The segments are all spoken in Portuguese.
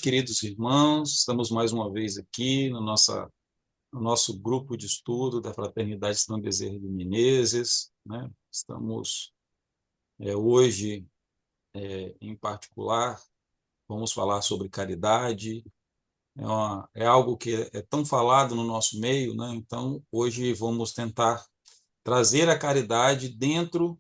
queridos irmãos, estamos mais uma vez aqui no nosso grupo de estudo da Fraternidade São Bezerra de Menezes, né? Estamos hoje, em particular, vamos falar sobre caridade. É algo que é tão falado no nosso meio, né? Então, hoje vamos tentar trazer a caridade dentro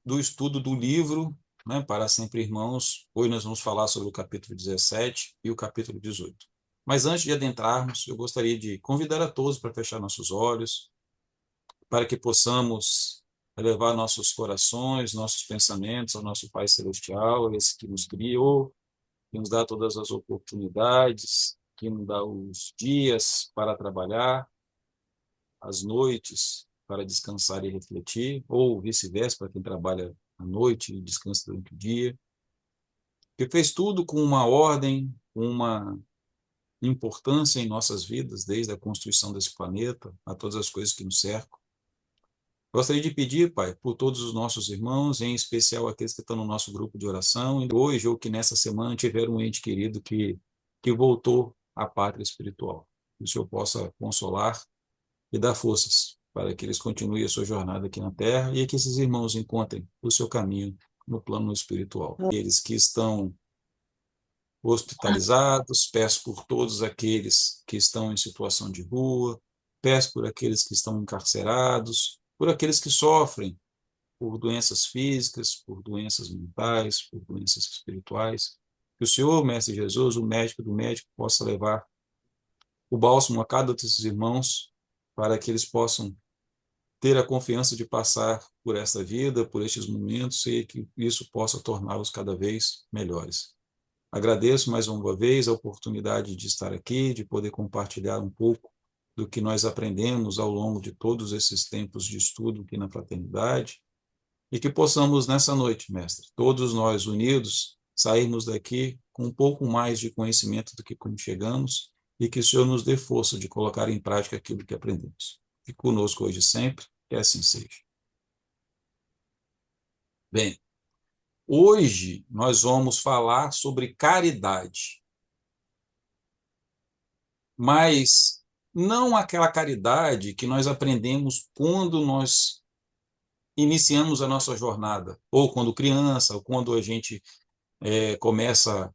do estudo do livro, né, Para Sempre Irmãos. Hoje nós vamos falar sobre o capítulo 17 e o capítulo 18. Mas antes de adentrarmos, eu gostaria de convidar a todos para fechar nossos olhos, para que possamos elevar nossos corações, nossos pensamentos ao nosso Pai Celestial, esse que nos criou, que nos dá todas as oportunidades, que nos dá os dias para trabalhar, as noites para descansar e refletir, ou vice-versa, para quem trabalha à noite e descansa durante o dia, que fez tudo com uma ordem, com uma importância em nossas vidas, desde a construção desse planeta, a todas as coisas que nos cercam. Gostaria de pedir, Pai, por todos os nossos irmãos, em especial aqueles que estão no nosso grupo de oração, e hoje ou que nessa semana tiveram um ente querido que voltou à pátria espiritual. Que o Senhor possa consolar e dar forças para que eles continuem a sua jornada aqui na Terra e que esses irmãos encontrem o seu caminho no plano espiritual. Eles que estão hospitalizados, peço por todos aqueles que estão em situação de rua, peço por aqueles que estão encarcerados, por aqueles que sofrem por doenças físicas, por doenças mentais, por doenças espirituais. Que o Senhor, Mestre Jesus, o médico do médico, possa levar o bálsamo a cada desses irmãos para que eles possam ter a confiança de passar por esta vida, por estes momentos, e que isso possa torná-los cada vez melhores. Agradeço mais uma vez a oportunidade de estar aqui, de poder compartilhar um pouco do que nós aprendemos ao longo de todos esses tempos de estudo aqui na Fraternidade, e que possamos nessa noite, mestre, todos nós unidos, sairmos daqui com um pouco mais de conhecimento do que como chegamos, e que o Senhor nos dê força de colocar em prática aquilo que aprendemos. E conosco hoje e sempre, que assim seja. Bem, hoje nós vamos falar sobre caridade, mas não aquela caridade que nós aprendemos quando nós iniciamos a nossa jornada, ou quando criança, ou quando a gente começa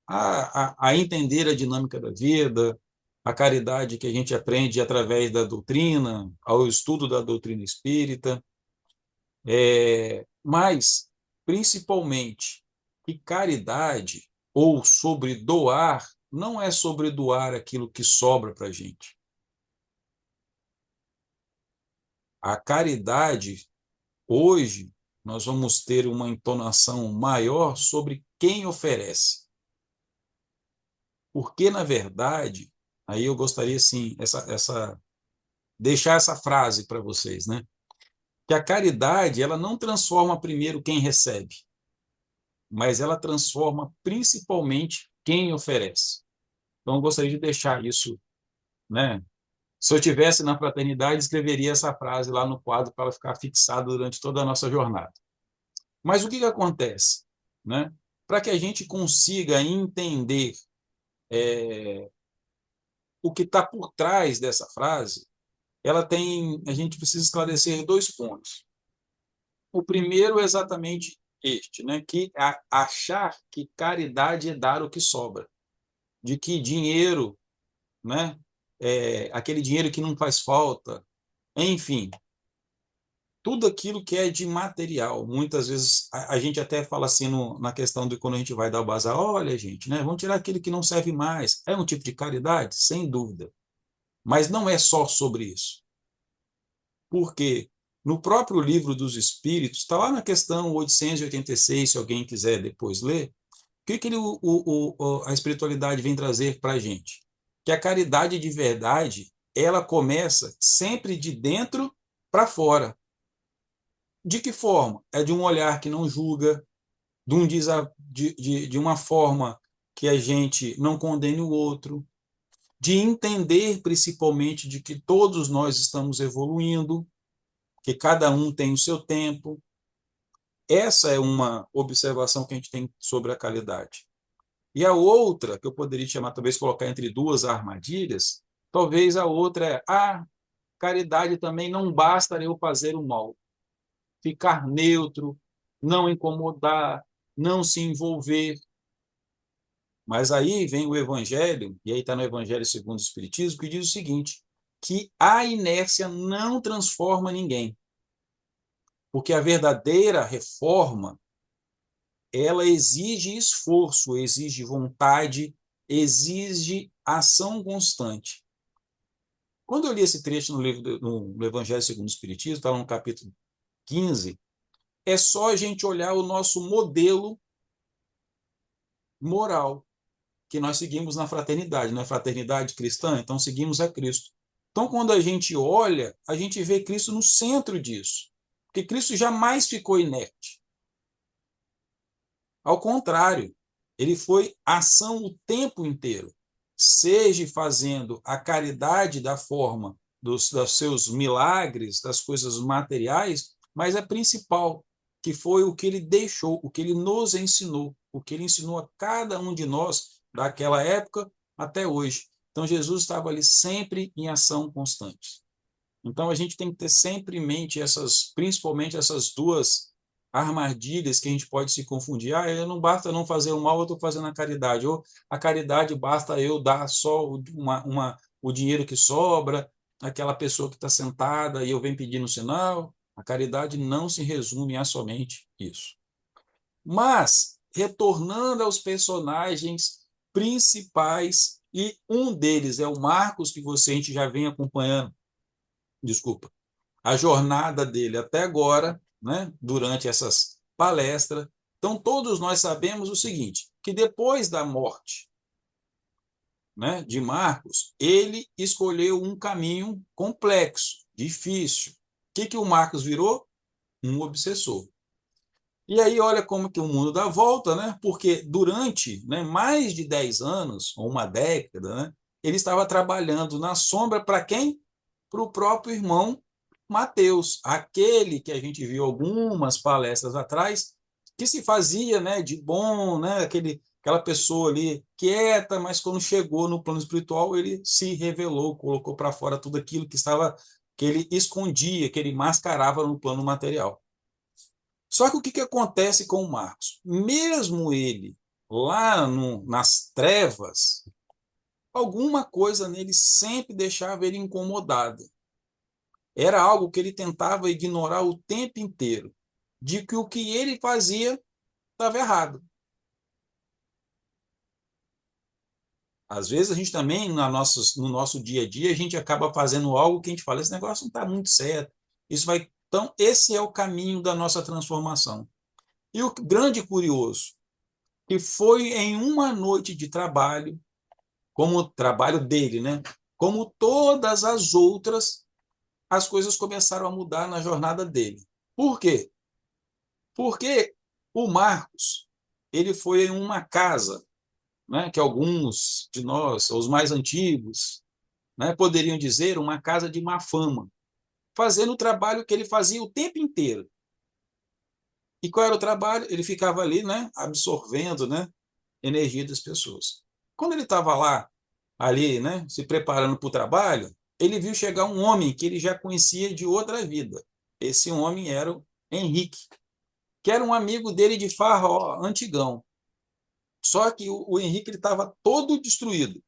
a entender a dinâmica da vida, a caridade que a gente aprende através da doutrina, ao estudo da doutrina espírita, mas, principalmente, que caridade, ou sobre doar, não é sobre doar aquilo que sobra para a gente. A caridade, hoje, nós vamos ter uma entonação maior sobre quem oferece. Porque, na verdade, aí eu gostaria, assim, deixar essa frase para vocês, né? Que a caridade, ela não transforma primeiro quem recebe, mas ela transforma principalmente quem oferece. Então, eu gostaria de deixar isso, né? Se eu tivesse na fraternidade, escreveria essa frase lá no quadro para ela ficar fixada durante toda a nossa jornada. Mas o que acontece, né? Para que a gente consiga entender o que está por trás dessa frase, a gente precisa esclarecer dois pontos. O primeiro é exatamente este, né? Que achar que caridade é dar o que sobra, de que dinheiro, né? Aquele dinheiro que não faz falta, enfim, tudo aquilo que é de material. Muitas vezes a gente até fala assim na questão de quando a gente vai dar o bazar, olha, gente, né? Vamos tirar aquilo que não serve mais. É um tipo de caridade? Sem dúvida. Mas não é só sobre isso. Porque no próprio Livro dos Espíritos, está lá na questão 886, se alguém quiser depois ler, o que a espiritualidade vem trazer para a gente? Que a caridade de verdade, ela começa sempre de dentro para fora. De que forma? É de um olhar que não julga, de uma forma que a gente não condene o outro, de entender principalmente de que todos nós estamos evoluindo, que cada um tem o seu tempo. Essa é uma observação que a gente tem sobre a caridade. E a outra, que eu poderia chamar, talvez colocar entre duas armadilhas, talvez a outra é: a caridade também não basta eu fazer o mal, ficar neutro, não incomodar, não se envolver. Mas aí vem o Evangelho, e aí está no Evangelho segundo o Espiritismo, que diz o seguinte, que a inércia não transforma ninguém, porque a verdadeira reforma, ela exige esforço, exige vontade, exige ação constante. Quando eu li esse trecho no livro no Evangelho segundo o Espiritismo, está no capítulo 15, é só a gente olhar o nosso modelo moral que nós seguimos na fraternidade, não é fraternidade cristã? Então seguimos a Cristo. Então, quando a gente olha, a gente vê Cristo no centro disso, porque Cristo jamais ficou inerte. Ao contrário, ele foi ação o tempo inteiro, seja fazendo a caridade da forma dos seus milagres, das coisas materiais, mas a principal, que foi o que ele deixou, o que ele nos ensinou, o que ele ensinou a cada um de nós daquela época até hoje. Então, Jesus estava ali sempre em ação constante. Então, a gente tem que ter sempre em mente principalmente essas duas armadilhas que a gente pode se confundir. Não basta não fazer o mal, eu estou fazendo a caridade. Ou a caridade basta eu dar só o dinheiro que sobra, aquela pessoa que está sentada e eu venho pedindo sinal. A caridade não se resume a somente isso. Mas, retornando aos personagens principais, e um deles é o Marcos, que a gente já vem acompanhando, desculpa, a jornada dele até agora, né, durante essas palestras. Então, todos nós sabemos o seguinte, que depois da morte, né, de Marcos, ele escolheu um caminho complexo, difícil. O que o Marcos virou? Um obsessor. E aí, olha como que o mundo dá volta, né? Porque durante, né, mais de 10 anos, ou uma década, né, ele estava trabalhando na sombra para quem? Para o próprio irmão Mateus, aquele que a gente viu algumas palestras atrás, que se fazia, né, de bom, né, aquela pessoa ali quieta, mas quando chegou no plano espiritual, ele se revelou, colocou para fora tudo aquilo que ele escondia, que ele mascarava no plano material. Só que o que acontece com o Marcos? Mesmo ele lá nas trevas, alguma coisa nele sempre deixava ele incomodado. Era algo que ele tentava ignorar o tempo inteiro, de que o que ele fazia estava errado. Às vezes a gente também, no nosso dia a dia, a gente acaba fazendo algo que a gente fala, esse negócio não está muito certo. Isso vai. Então, esse é o caminho da nossa transformação. E o grande curioso, que foi em uma noite de trabalho, como o trabalho dele, né? Como todas as outras, as coisas começaram a mudar na jornada dele. Por quê? Porque o Marcos, ele foi em uma casa, né, que alguns de nós, os mais antigos, né, poderiam dizer uma casa de má fama, fazendo o trabalho que ele fazia o tempo inteiro. E qual era o trabalho? Ele ficava ali, né, absorvendo, né, energia das pessoas. Quando ele estava lá, ali, né, se preparando para o trabalho, ele viu chegar um homem que ele já conhecia de outra vida. Esse homem era o Henrique, que era um amigo dele de farra, ó, antigão. Só que o Henrique estava todo destruído,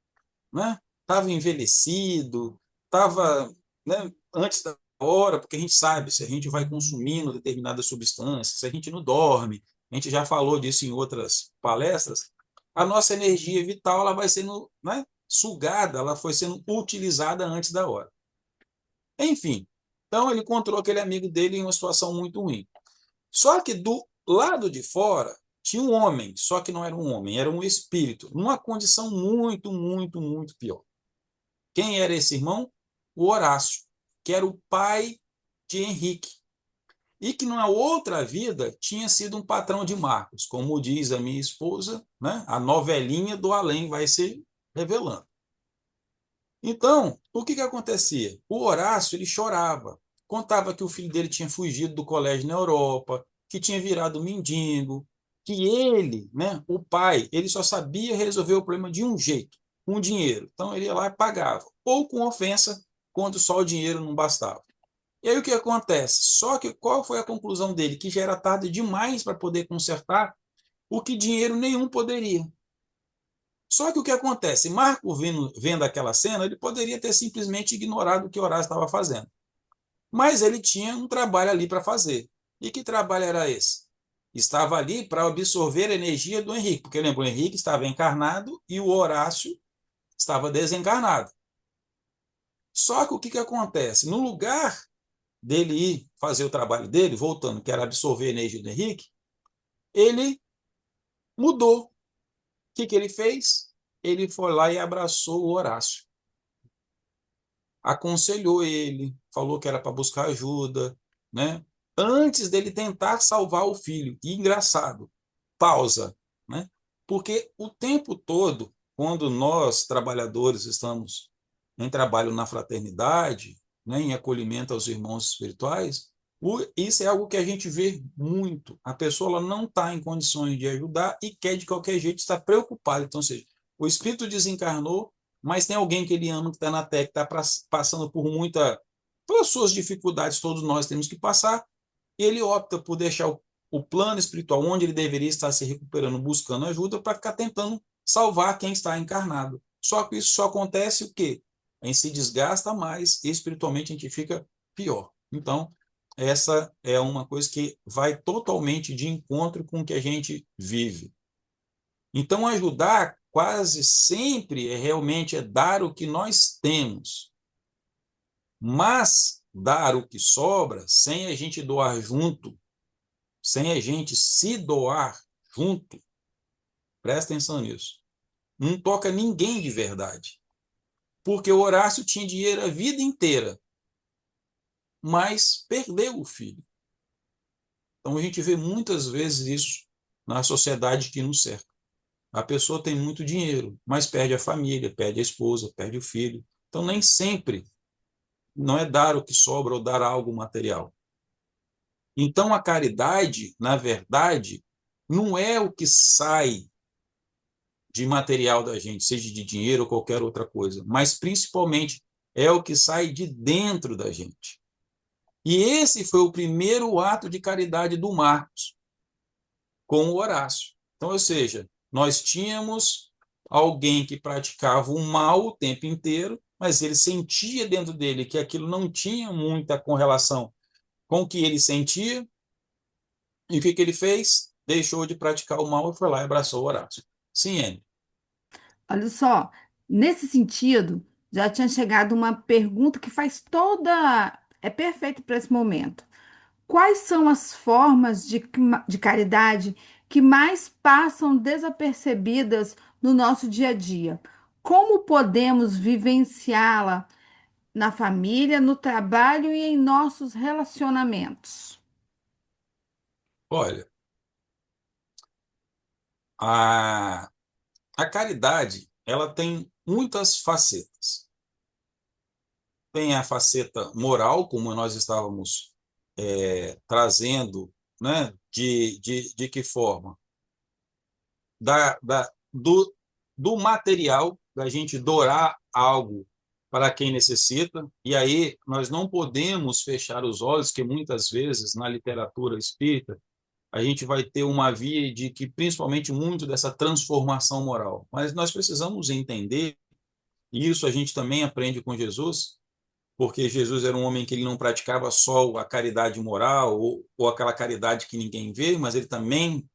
né? Estava envelhecido, estava, né, antes da hora, porque a gente sabe, se a gente vai consumindo determinadas substâncias, se a gente não dorme, a gente já falou disso em outras palestras, a nossa energia vital ela vai sendo, né, sugada, ela foi sendo utilizada antes da hora. Enfim, então ele encontrou aquele amigo dele em uma situação muito ruim. Só que do lado de fora tinha um homem, só que não era um homem, era um espírito, numa condição muito, muito, muito pior. Quem era esse irmão? O Horácio, que era o pai de Henrique, e que numa outra vida tinha sido um patrão de Marcos, como diz a minha esposa, né? A novelinha do além vai se revelando. Então, o que acontecia? O Horácio ele chorava, contava que o filho dele tinha fugido do colégio na Europa, que tinha virado mendigo, que ele, né, o pai, ele só sabia resolver o problema de um jeito, com dinheiro. Então ele ia lá e pagava, ou com ofensa, quando só o dinheiro não bastava. E aí o que acontece? Só que qual foi a conclusão dele? Que já era tarde demais para poder consertar o que dinheiro nenhum poderia. Só que o que acontece? Marco, vendo aquela cena, ele poderia ter simplesmente ignorado o que Horácio estava fazendo. Mas ele tinha um trabalho ali para fazer. E que trabalho era esse? Estava ali para absorver a energia do Henrique, porque lembra, o Henrique estava encarnado e o Horácio estava desencarnado. Só que o que acontece? No lugar dele ir fazer o trabalho dele, voltando, que era absorver a energia do Henrique, ele mudou. O que ele fez? Ele foi lá e abraçou o Horácio. Aconselhou ele, falou que era para buscar ajuda, né? Antes dele tentar salvar o filho. E engraçado, pausa, né? Porque o tempo todo, quando nós, trabalhadores, estamos em trabalho na fraternidade, né, em acolhimento aos irmãos espirituais, isso é algo que a gente vê muito. A pessoa ela não está em condições de ajudar e quer de qualquer jeito estar preocupada. Então, ou seja, o espírito desencarnou, mas tem alguém que ele ama que está na Terra, que está passando por pelas suas dificuldades, todos nós temos que passar, e ele opta por deixar o plano espiritual onde ele deveria estar se recuperando, buscando ajuda, para ficar tentando salvar quem está encarnado. Só que isso só acontece o quê? A gente se desgasta mais e espiritualmente a gente fica pior. Então, essa é uma coisa que vai totalmente de encontro com o que a gente vive. Então, ajudar quase sempre realmente é dar o que nós temos. Mas dar o que sobra sem a gente doar junto, sem a gente se doar junto, presta atenção nisso, não toca ninguém de verdade. Porque o Horácio tinha dinheiro a vida inteira, mas perdeu o filho. Então a gente vê muitas vezes isso na sociedade que nos cerca. A pessoa tem muito dinheiro, mas perde a família, perde a esposa, perde o filho. Então nem sempre não é dar o que sobra ou dar algo material. Então a caridade, na verdade, não é o que sai de material da gente, seja de dinheiro ou qualquer outra coisa, mas principalmente é o que sai de dentro da gente. E esse foi o primeiro ato de caridade do Marcos com o Horácio. Então, ou seja, nós tínhamos alguém que praticava o mal o tempo inteiro, mas ele sentia dentro dele que aquilo não tinha muita correlação com o que ele sentia, e o que ele fez? Deixou de praticar o mal e foi lá e abraçou o Horácio. Sim, Anne. Olha só, nesse sentido, já tinha chegado uma pergunta que faz toda. É perfeito para esse momento. Quais são as formas de caridade que mais passam desapercebidas no nosso dia a dia? Como podemos vivenciá-la na família, no trabalho e em nossos relacionamentos? Olha, a, a caridade ela tem muitas facetas. Tem a faceta moral, como nós estávamos trazendo, né? De que forma? Do material, da gente doar algo para quem necessita, e aí nós não podemos fechar os olhos, que muitas vezes na literatura espírita a gente vai ter uma via de que, principalmente, muito dessa transformação moral. Mas nós precisamos entender, e isso a gente também aprende com Jesus, porque Jesus era um homem que ele não praticava só a caridade moral ou aquela caridade que ninguém vê, mas ele também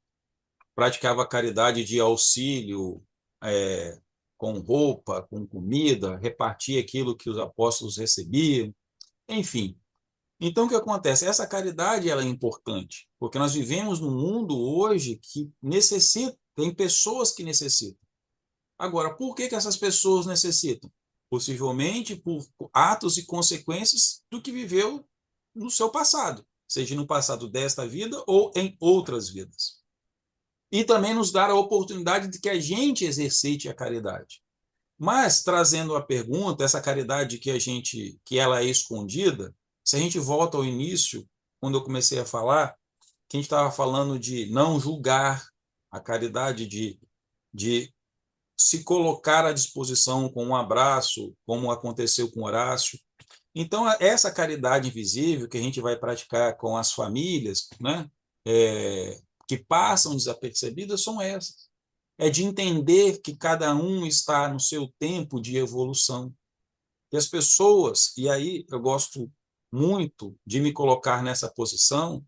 praticava a caridade de auxílio, é, com roupa, com comida, repartia aquilo que os apóstolos recebiam, enfim. Então, o que acontece? Essa caridade ela é importante, porque nós vivemos num mundo hoje que necessita, tem pessoas que necessitam. Agora, por que essas pessoas necessitam? Possivelmente por atos e consequências do que viveu no seu passado, seja no passado desta vida ou em outras vidas. E também nos dar a oportunidade de que a gente exercite a caridade. Mas, trazendo a pergunta, essa caridade que ela é escondida, se a gente volta ao início, quando eu comecei a falar, que a gente estava falando de não julgar, a caridade de se colocar à disposição com um abraço, como aconteceu com Horácio. Então, essa caridade invisível que a gente vai praticar com as famílias, né, que passam desapercebidas, são essas. É de entender que cada um está no seu tempo de evolução. E as pessoas, e aí eu gosto muito de me colocar nessa posição,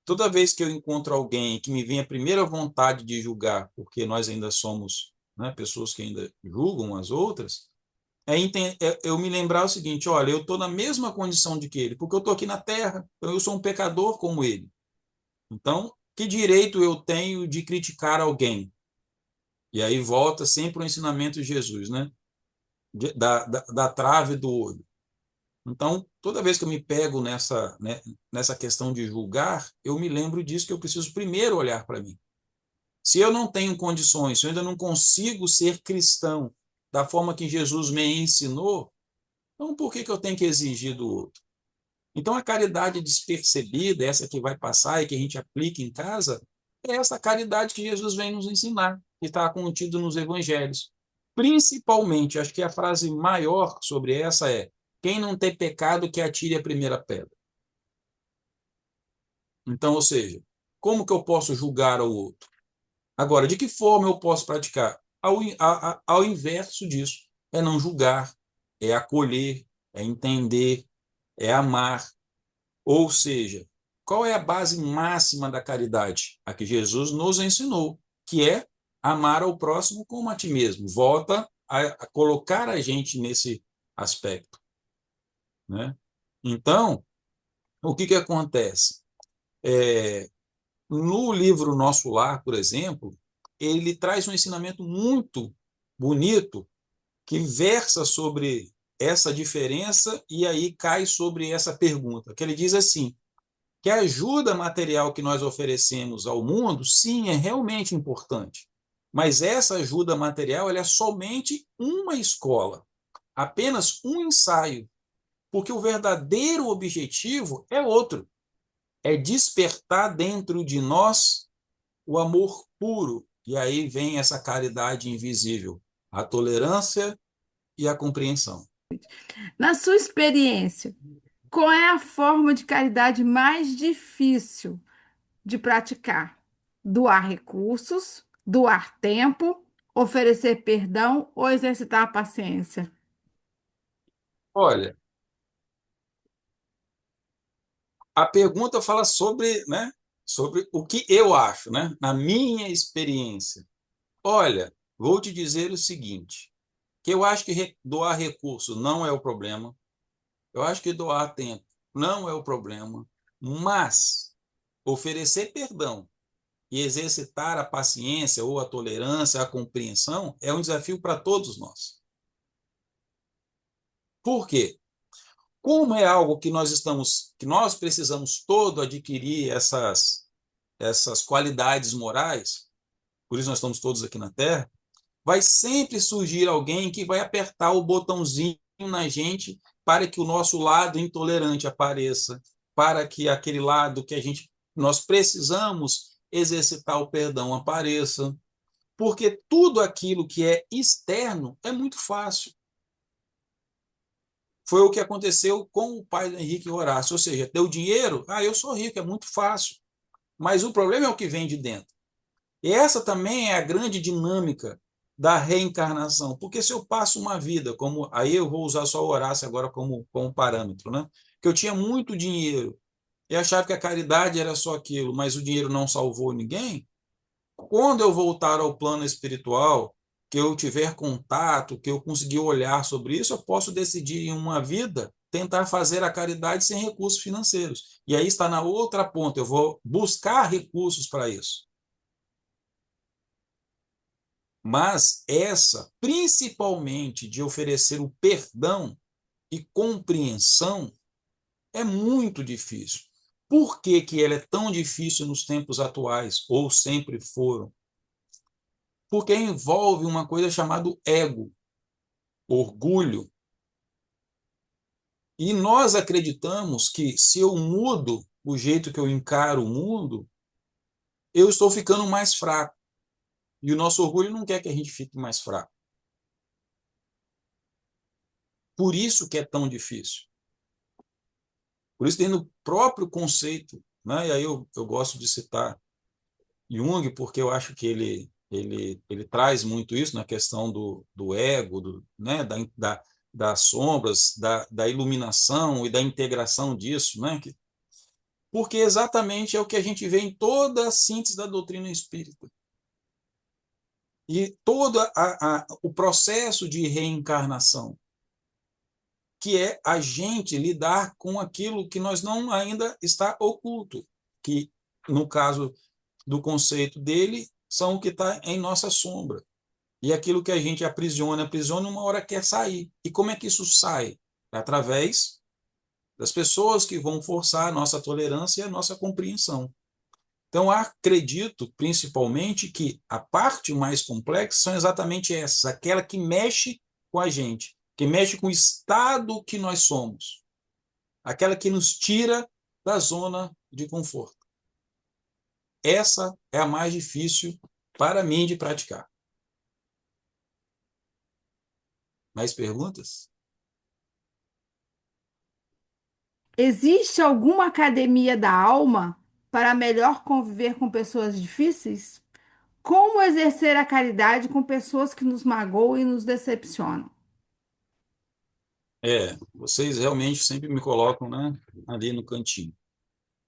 toda vez que eu encontro alguém que me vem a primeira vontade de julgar, porque nós ainda somos, né, pessoas que ainda julgam as outras, eu me lembrar o seguinte: olha, eu estou na mesma condição de que ele, porque eu estou aqui na Terra, então eu sou um pecador como ele. Então, que direito eu tenho de criticar alguém? E aí volta sempre o ensinamento de Jesus, né? Da trave do olho. Então, toda vez que eu me pego nessa, né, nessa questão de julgar, eu me lembro disso, que eu preciso primeiro olhar para mim. Se eu não tenho condições, se eu ainda não consigo ser cristão da forma que Jesus me ensinou, então por que eu tenho que exigir do outro? Então, a caridade despercebida, essa que vai passar e que a gente aplica em casa, é essa caridade que Jesus vem nos ensinar, que está contido nos evangelhos. Principalmente, acho que a frase maior sobre essa é: quem não tem pecado, que atire a primeira pedra. Então, ou seja, como que eu posso julgar o outro? Agora, de que forma eu posso praticar? Ao inverso disso, é não julgar, é acolher, é entender, é amar. Ou seja, qual é a base máxima da caridade? A que Jesus nos ensinou, que é amar ao próximo como a ti mesmo. Volta a colocar a gente nesse aspecto, né? Então, o que acontece? No livro Nosso Lar, por exemplo, ele traz um ensinamento muito bonito que versa sobre essa diferença e aí cai sobre essa pergunta, que ele diz assim: que a ajuda material que nós oferecemos ao mundo, sim, é realmente importante. Mas essa ajuda material ela é somente uma escola, apenas um ensaio, porque o verdadeiro objetivo é outro, é despertar dentro de nós o amor puro. E aí vem essa caridade invisível, a tolerância e a compreensão. Na sua experiência, qual é a forma de caridade mais difícil de praticar? Doar recursos, doar tempo, oferecer perdão ou exercitar a paciência? Olha, a pergunta fala sobre, né, sobre o que eu acho, né, na minha experiência. Olha, vou te dizer o seguinte, que eu acho que doar recurso não é o problema, eu acho que doar tempo não é o problema, mas oferecer perdão e exercitar a paciência ou a tolerância, a compreensão, é um desafio para todos nós. Por quê? Como é algo que nós precisamos todo adquirir essas qualidades morais, por isso nós estamos todos aqui na Terra, vai sempre surgir alguém que vai apertar o botãozinho na gente para que o nosso lado intolerante apareça, para que aquele lado que nós precisamos exercitar o perdão apareça, porque tudo aquilo que é externo é muito fácil. Foi o que aconteceu com o pai do Henrique Horácio, ou seja, deu dinheiro, eu sou rico, é muito fácil. Mas o problema é o que vem de dentro. E essa também é a grande dinâmica da reencarnação, porque se eu passo uma vida, como aí eu vou usar só o Horácio agora como parâmetro, né? Que eu tinha muito dinheiro e achava que a caridade era só aquilo, mas o dinheiro não salvou ninguém. Quando eu voltar ao plano espiritual, que eu tiver contato, que eu conseguir olhar sobre isso, eu posso decidir em uma vida tentar fazer a caridade sem recursos financeiros. E aí está na outra ponta, eu vou buscar recursos para isso. Mas essa, principalmente de oferecer o perdão e compreensão, é muito difícil. Por que que ela é tão difícil nos tempos atuais, ou sempre foram? Porque envolve uma coisa chamada ego, orgulho. E nós acreditamos que se eu mudo o jeito que eu encaro o mundo, eu estou ficando mais fraco. E o nosso orgulho não quer que a gente fique mais fraco. Por isso que é tão difícil. Por isso, dentro do próprio conceito, né? E aí eu gosto de citar Jung, porque eu acho que ele traz muito isso na questão do ego, né? Das sombras, da iluminação e da integração disso, né? Porque exatamente é o que a gente vê em toda a síntese da doutrina espírita. E todo o processo de reencarnação, que é a gente lidar com aquilo que nós não ainda está oculto, que no caso do conceito dele são o que está em nossa sombra. E aquilo que a gente aprisiona, uma hora quer sair. E como é que isso sai? Através das pessoas que vão forçar a nossa tolerância e a nossa compreensão. Então, acredito, principalmente, que a parte mais complexa são exatamente essas, aquela que mexe com a gente, que mexe com o estado que nós somos, aquela que nos tira da zona de conforto. Essa é a mais difícil para mim de praticar. Mais perguntas? Existe alguma academia da alma para melhor conviver com pessoas difíceis? Como exercer a caridade com pessoas que nos magoam e nos decepcionam? Vocês realmente sempre me colocam, né, ali no cantinho.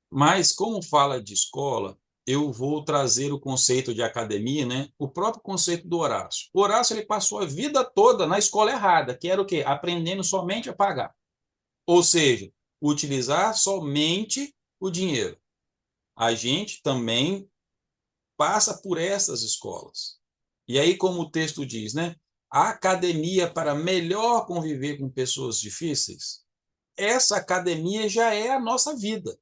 Mas, como fala de escola, eu vou trazer o conceito de academia, né? O próprio conceito do Horácio. O Horácio ele passou a vida toda na escola errada, que era o quê? Aprendendo somente a pagar. Ou seja, utilizar somente o dinheiro. A gente também passa por essas escolas. E aí, como o texto diz, né? A academia para melhor conviver com pessoas difíceis, essa academia já é a nossa vida.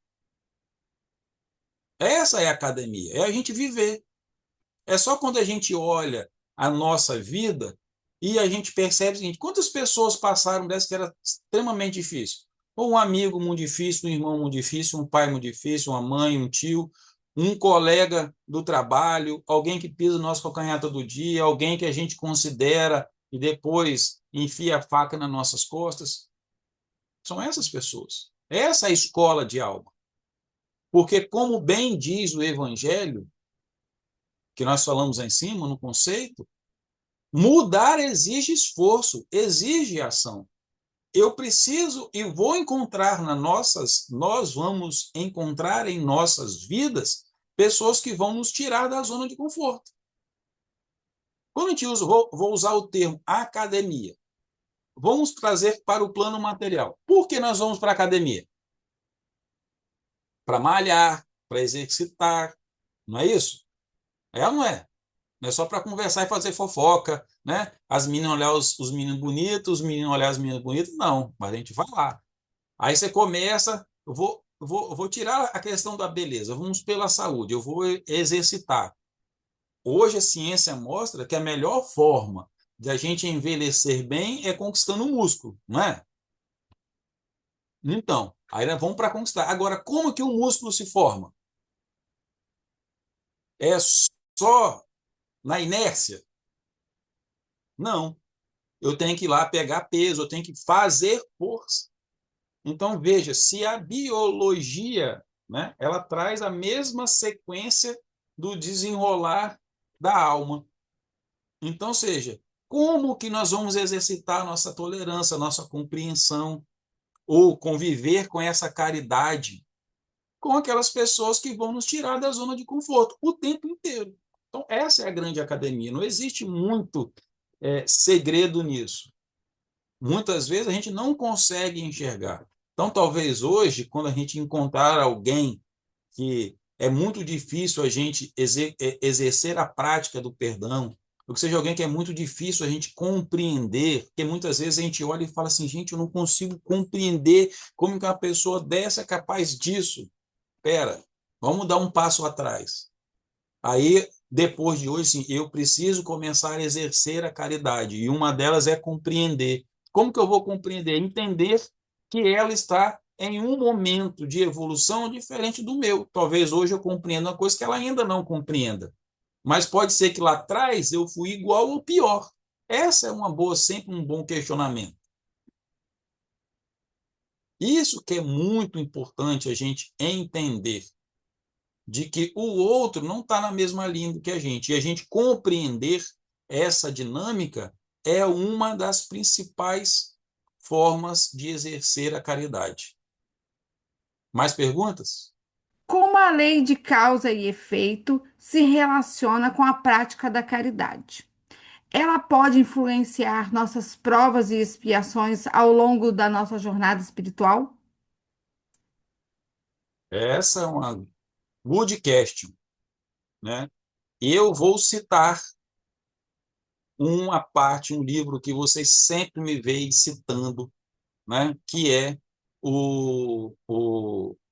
Essa é a academia, é a gente viver. É só quando a gente olha a nossa vida e a gente percebe o seguinte: quantas pessoas passaram dessa que era extremamente difícil? Ou um amigo muito difícil, um irmão muito difícil, um pai muito difícil, uma mãe, um tio, um colega do trabalho, alguém que pisa no nosso calcanhar todo dia, alguém que a gente considera e depois enfia a faca nas nossas costas. São essas pessoas. Essa é a escola de alma. Porque, como bem diz o Evangelho, que nós falamos aí em cima, no conceito, mudar exige esforço, exige ação. Eu preciso e vou encontrar nós vamos encontrar em nossas vidas pessoas que vão nos tirar da zona de conforto. Quando a gente usa, vou usar o termo academia, vamos trazer para o plano material. Por que nós vamos para a academia? Para malhar, para exercitar, não é isso? É ou não é? Não é só para conversar e fazer fofoca, né? As meninas olhar os meninos bonitos, os meninos olhar as meninas bonitas, não, mas a gente vai lá. Aí você começa, eu vou tirar a questão da beleza, vamos pela saúde, eu vou exercitar. Hoje a ciência mostra que a melhor forma de a gente envelhecer bem é conquistando o músculo, não é? Então, aí nós vamos para conquistar. Agora, como que o músculo se forma? É só na inércia? Não. Eu tenho que ir lá pegar peso, eu tenho que fazer força. Então, veja, se a biologia, né, ela traz a mesma sequência do desenrolar da alma. Então, seja, como que nós vamos exercitar a nossa tolerância, a nossa compreensão, ou conviver com essa caridade com aquelas pessoas que vão nos tirar da zona de conforto o tempo inteiro. Então, essa é a grande academia. Não existe muito segredo nisso. Muitas vezes a gente não consegue enxergar. Então, talvez hoje, quando a gente encontrar alguém que é muito difícil a gente exercer a prática do perdão, ou que seja alguém que é muito difícil a gente compreender, porque muitas vezes a gente olha e fala assim, gente, eu não consigo compreender como que uma pessoa dessa é capaz disso. Espera, vamos dar um passo atrás. Aí, depois de hoje, sim, eu preciso começar a exercer a caridade. E uma delas é compreender. Como que eu vou compreender? Entender que ela está em um momento de evolução diferente do meu. Talvez hoje eu compreenda uma coisa que ela ainda não compreenda. Mas pode ser que lá atrás eu fui igual ou pior. Essa é sempre um bom questionamento. Isso que é muito importante a gente entender, de que o outro não está na mesma linha que a gente. E a gente compreender essa dinâmica é uma das principais formas de exercer a caridade. Mais perguntas? Como a lei de causa e efeito se relaciona com a prática da caridade? Ela pode influenciar nossas provas e expiações ao longo da nossa jornada espiritual? Essa é uma good question, né? Eu vou citar uma parte, um livro que vocês sempre me veem citando, né? Que é o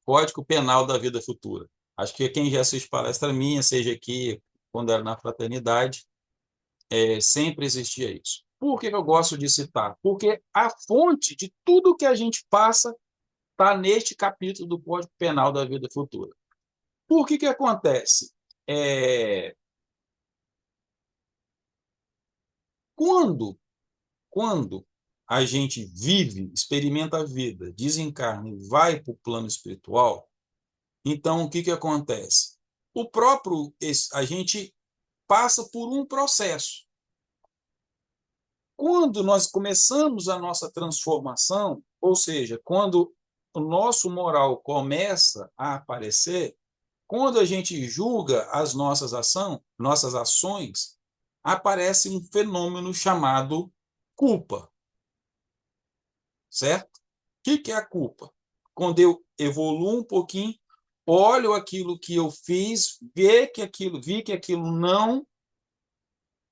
Código Penal da Vida Futura. Acho que quem já assiste palestra minha, seja aqui, quando era na fraternidade, sempre existia isso. Por que eu gosto de citar? Porque a fonte de tudo que a gente passa está neste capítulo do Código Penal da Vida Futura. Por que acontece? É, quando, quando a gente vive, experimenta a vida, desencarna e vai para o plano espiritual, então o que acontece? A gente passa por um processo. Quando nós começamos a nossa transformação, ou seja, quando o nosso moral começa a aparecer, quando a gente julga as nossas ações, aparece um fenômeno chamado culpa, certo? O que é a culpa? Quando eu evoluo um pouquinho, olho aquilo que eu fiz, vi que aquilo não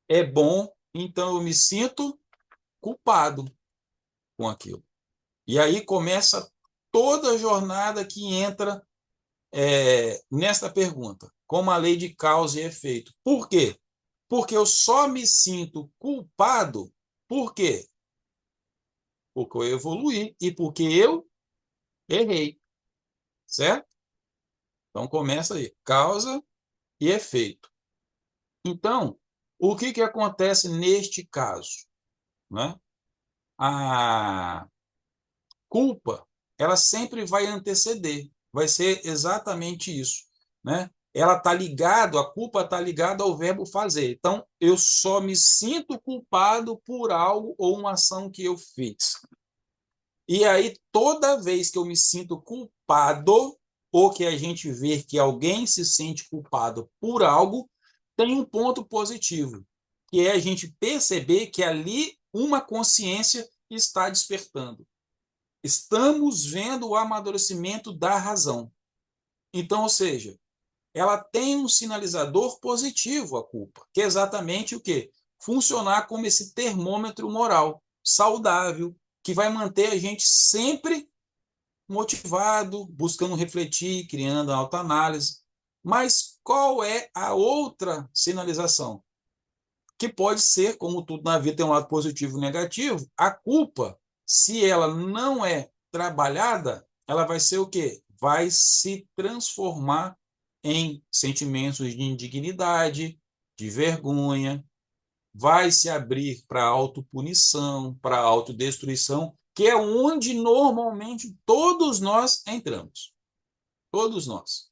é bom, então eu me sinto culpado com aquilo. E aí começa toda a jornada que entra nesta pergunta, como a lei de causa e efeito. Por quê? Porque eu só me sinto culpado. Por quê? Porque eu evoluí e porque eu errei, certo? Então começa aí, causa e efeito. Então, o que acontece neste caso, né? A culpa, ela sempre vai anteceder, vai ser exatamente isso, né? Ela está ligado, a culpa está ligada ao verbo fazer. Então, eu só me sinto culpado por algo ou uma ação que eu fiz. E aí, toda vez que eu me sinto culpado, ou que a gente vê que alguém se sente culpado por algo, tem um ponto positivo, que é a gente perceber que ali uma consciência está despertando. Estamos vendo o amadurecimento da razão. Então, ou seja, ela tem um sinalizador positivo, a culpa, que é exatamente o quê? Funcionar como esse termômetro moral saudável, que vai manter a gente sempre motivado, buscando refletir, criando autoanálise. Mas qual é a outra sinalização? Que pode ser, como tudo na vida tem um lado positivo e negativo, a culpa, se ela não é trabalhada, ela vai ser o quê? Vai se transformar em sentimentos de indignidade, de vergonha, vai se abrir para autopunição, para autodestruição, que é onde normalmente todos nós entramos. Todos nós.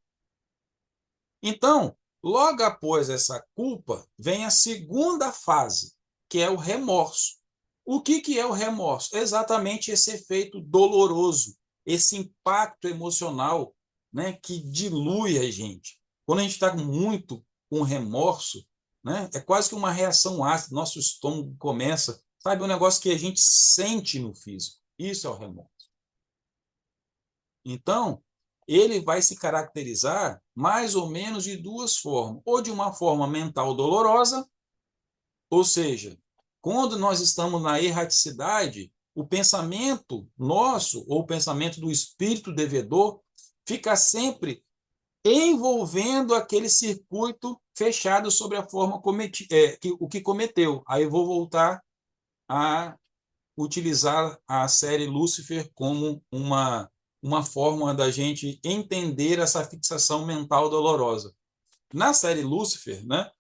Então, logo após essa culpa, vem a segunda fase, que é o remorso. O que é o remorso? Exatamente esse efeito doloroso, esse impacto emocional, né, que dilui a gente. Quando a gente está muito com remorso, né, é quase que uma reação ácida, nosso estômago começa, sabe, um negócio que a gente sente no físico. Isso é o remorso. Então, ele vai se caracterizar mais ou menos de duas formas. Ou de uma forma mental dolorosa, ou seja, quando nós estamos na erraticidade, o pensamento nosso, ou o pensamento do espírito devedor, fica sempre envolvendo aquele circuito fechado sobre a forma o que cometeu. Aí eu vou voltar a utilizar a série Lúcifer como uma forma da gente entender essa fixação mental dolorosa. Na série Lúcifer, né,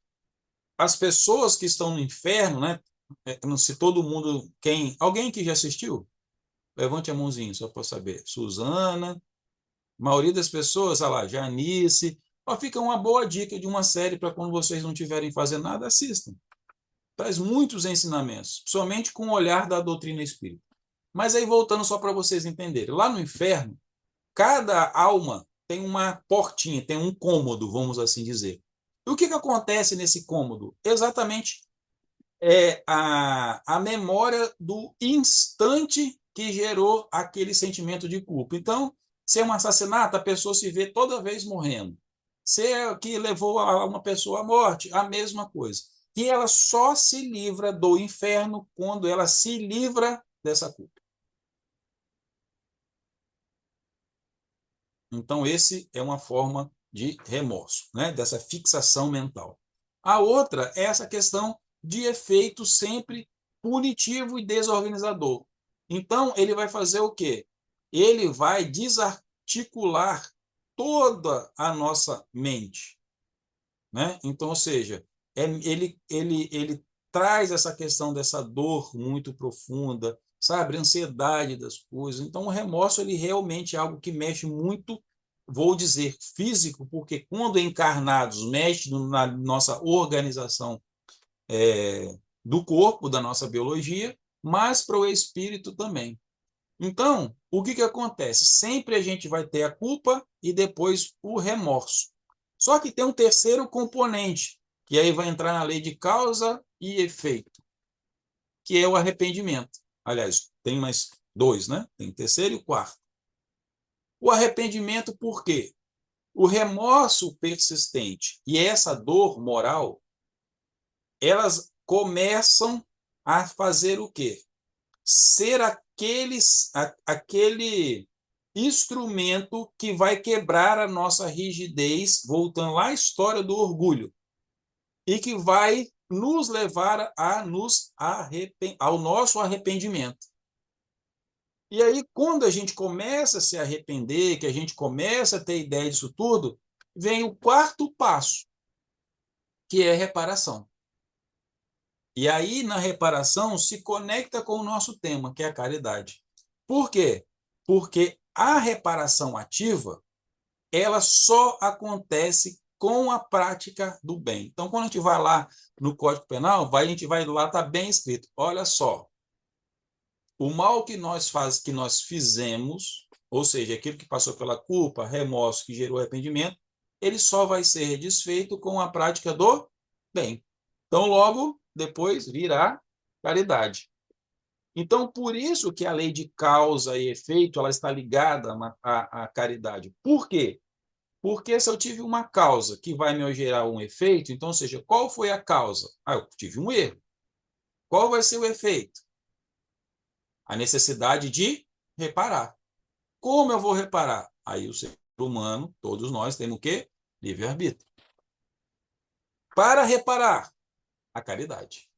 as pessoas que estão no inferno, né? Não se todo mundo, alguém que já assistiu? Levante a mãozinha, só para saber. Suzana, a maioria das pessoas, olha lá, Janice. Ó, fica uma boa dica de uma série para quando vocês não tiverem fazendo nada, assistam. Traz muitos ensinamentos, somente com o olhar da doutrina espírita. Mas aí, voltando só para vocês entenderem, lá no inferno, cada alma tem uma portinha, tem um cômodo, vamos assim dizer. E o que acontece nesse cômodo? Exatamente a memória do instante que gerou aquele sentimento de culpa. Então, se é um assassinato, a pessoa se vê toda vez morrendo. Se é que levou uma pessoa à morte, a mesma coisa. E ela só se livra do inferno quando ela se livra dessa culpa. Então, esse é uma forma de remorso, né? Dessa fixação mental. A outra é essa questão de efeito sempre punitivo e desorganizador. Então, ele vai fazer o quê? Ele vai desarticular toda a nossa mente, né? Então, ou seja, ele traz essa questão dessa dor muito profunda, sabe? Ansiedade das coisas. Então, o remorso, ele realmente é algo que mexe muito, vou dizer, físico, porque quando encarnados, mexe na nossa organização do corpo, da nossa biologia, mas para o espírito também. Então, o que acontece? Sempre a gente vai ter a culpa e depois o remorso. Só que tem um terceiro componente, que aí vai entrar na lei de causa e efeito, que é o arrependimento. Aliás, tem mais dois, né? Tem o terceiro e o quarto. O arrependimento por quê? O remorso persistente e essa dor moral, elas começam a fazer o quê? Ser aquele instrumento que vai quebrar a nossa rigidez, voltando lá à história do orgulho, e que vai nos levar ao nosso arrependimento. E aí, quando a gente começa a se arrepender, que a gente começa a ter ideia disso tudo, vem o quarto passo, que é a reparação. E aí, na reparação, se conecta com o nosso tema, que é a caridade. Por quê? Porque a reparação ativa, ela só acontece com a prática do bem. Então, quando a gente vai lá no Código Penal, a gente vai lá, está bem escrito. Olha só, o mal que nós fizemos, ou seja, aquilo que passou pela culpa, remorso, que gerou arrependimento, ele só vai ser desfeito com a prática do bem. Então, logo depois virá caridade. Então, por isso que a lei de causa e efeito ela está ligada à caridade. Por quê? Porque se eu tive uma causa que vai me gerar um efeito, então, ou seja, qual foi a causa? Ah, eu tive um erro. Qual vai ser o efeito? A necessidade de reparar. Como eu vou reparar? Aí o ser humano, todos nós, temos o quê? Livre-arbítrio. Para reparar, a caridade.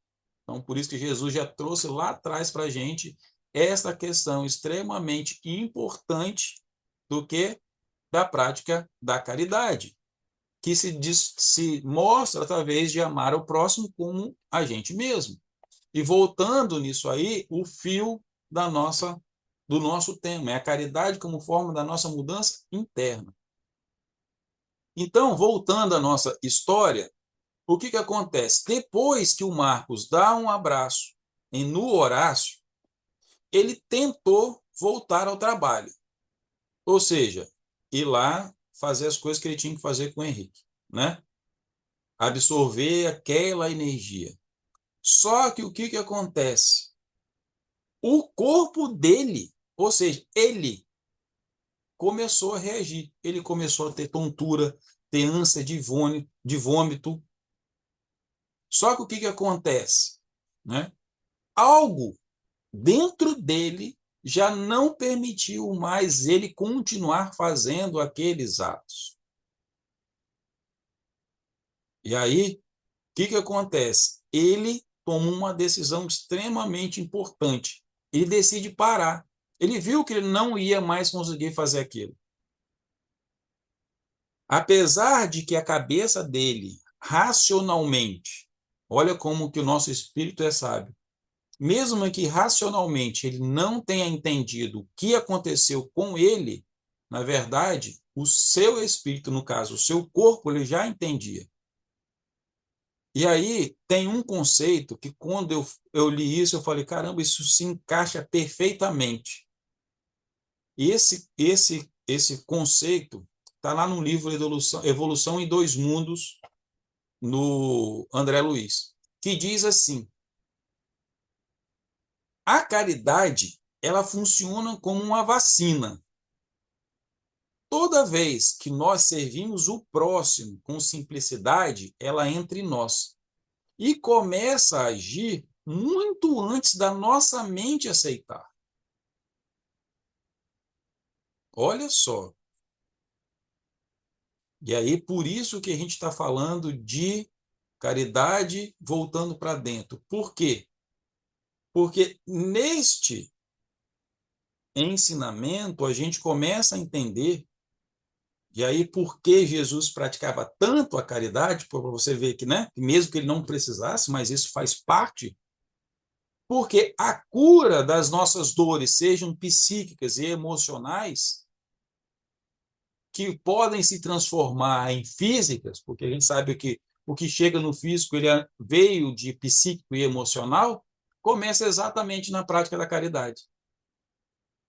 Então, por isso que Jesus já trouxe lá atrás para a gente esta questão extremamente importante do que da prática da caridade, que se mostra através de amar o próximo como a gente mesmo. E voltando nisso aí, o fio do nosso tema é a caridade como forma da nossa mudança interna. Então, voltando à nossa história, o que acontece? Depois que o Marcos dá um abraço no Horácio, ele tentou voltar ao trabalho. Ou seja, ir lá fazer as coisas que ele tinha que fazer com o Henrique, né? Absorver aquela energia. Só que o que acontece? O corpo dele, ou seja, ele começou a reagir. Ele começou a ter tontura, ter ânsia de vômito. Só que o que acontece? Né? Algo dentro dele já não permitiu mais ele continuar fazendo aqueles atos. E aí, o que acontece? Ele toma uma decisão extremamente importante. Ele decide parar. Ele viu que ele não ia mais conseguir fazer aquilo. Apesar de que a cabeça dele, racionalmente, Olha como que o nosso espírito é sábio. Mesmo que racionalmente ele não tenha entendido o que aconteceu com ele, na verdade, o seu espírito, no caso, o seu corpo, ele já entendia. E aí tem um conceito que quando eu li isso, eu falei, caramba, isso se encaixa perfeitamente. E esse conceito está lá no livro Evolução em Dois Mundos, no André Luiz, que diz assim: a caridade ela funciona como uma vacina. Toda vez que nós servimos o próximo com simplicidade, ela entra em nós e começa a agir muito antes da nossa mente aceitar. Olha só. E aí, por isso que a gente está falando de caridade voltando para dentro. Por quê? Porque neste ensinamento a gente começa a entender, e aí por que Jesus praticava tanto a caridade, para você ver que, né, mesmo que ele não precisasse, mas isso faz parte, porque a cura das nossas dores, sejam psíquicas e emocionais, que podem se transformar em físicas, porque a gente sabe que o que chega no físico ele veio de psíquico e emocional, começa exatamente na prática da caridade.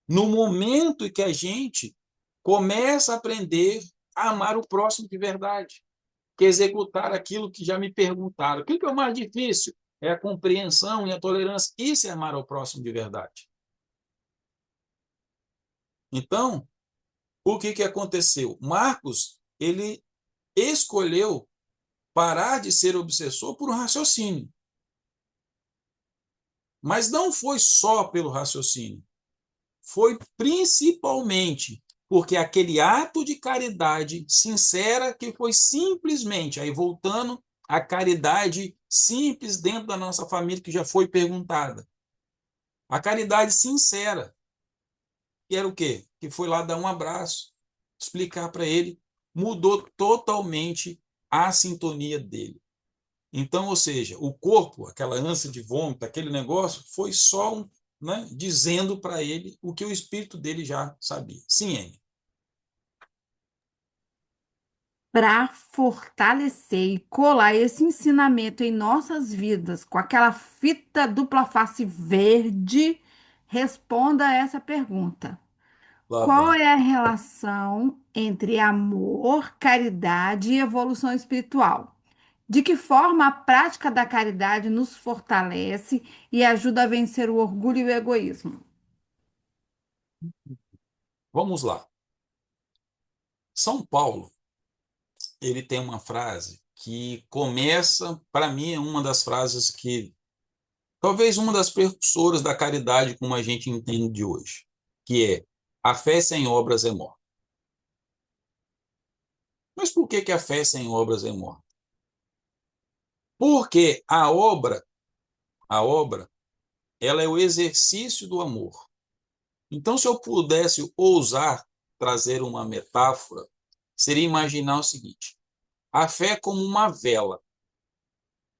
No momento em que a gente começa a aprender a amar o próximo de verdade, que executar aquilo que já me perguntaram. O que é o mais difícil? É a compreensão e a tolerância. Isso é amar ao próximo de verdade. Então, o que aconteceu? Marcos, ele escolheu parar de ser obsessor por um raciocínio. Mas não foi só pelo raciocínio. Foi principalmente porque aquele ato de caridade sincera que foi simplesmente, aí voltando à caridade simples dentro da nossa família que já foi perguntada. A caridade sincera, que era o quê? Que foi lá dar um abraço, explicar para ele, mudou totalmente a sintonia dele. Então, ou seja, o corpo, aquela ânsia de vômito, aquele negócio, foi só né, dizendo para ele o que o espírito dele já sabia. Sim, Anne. Para fortalecer e colar esse ensinamento em nossas vidas com aquela fita dupla face verde, responda a essa pergunta. Lá Qual vem. é a relação entre amor, caridade e evolução espiritual? De que forma a prática da caridade nos fortalece e ajuda a vencer o orgulho e o egoísmo? Vamos lá. São Paulo, ele tem uma frase que começa, para mim, é uma das frases que, talvez uma das precursoras da caridade como a gente entende de hoje, que é: a fé sem obras é morta. Mas por que a fé sem obras é morta? Porque a obra, ela é o exercício do amor. Então, se eu pudesse ousar trazer uma metáfora, seria imaginar o seguinte: a fé é como uma vela.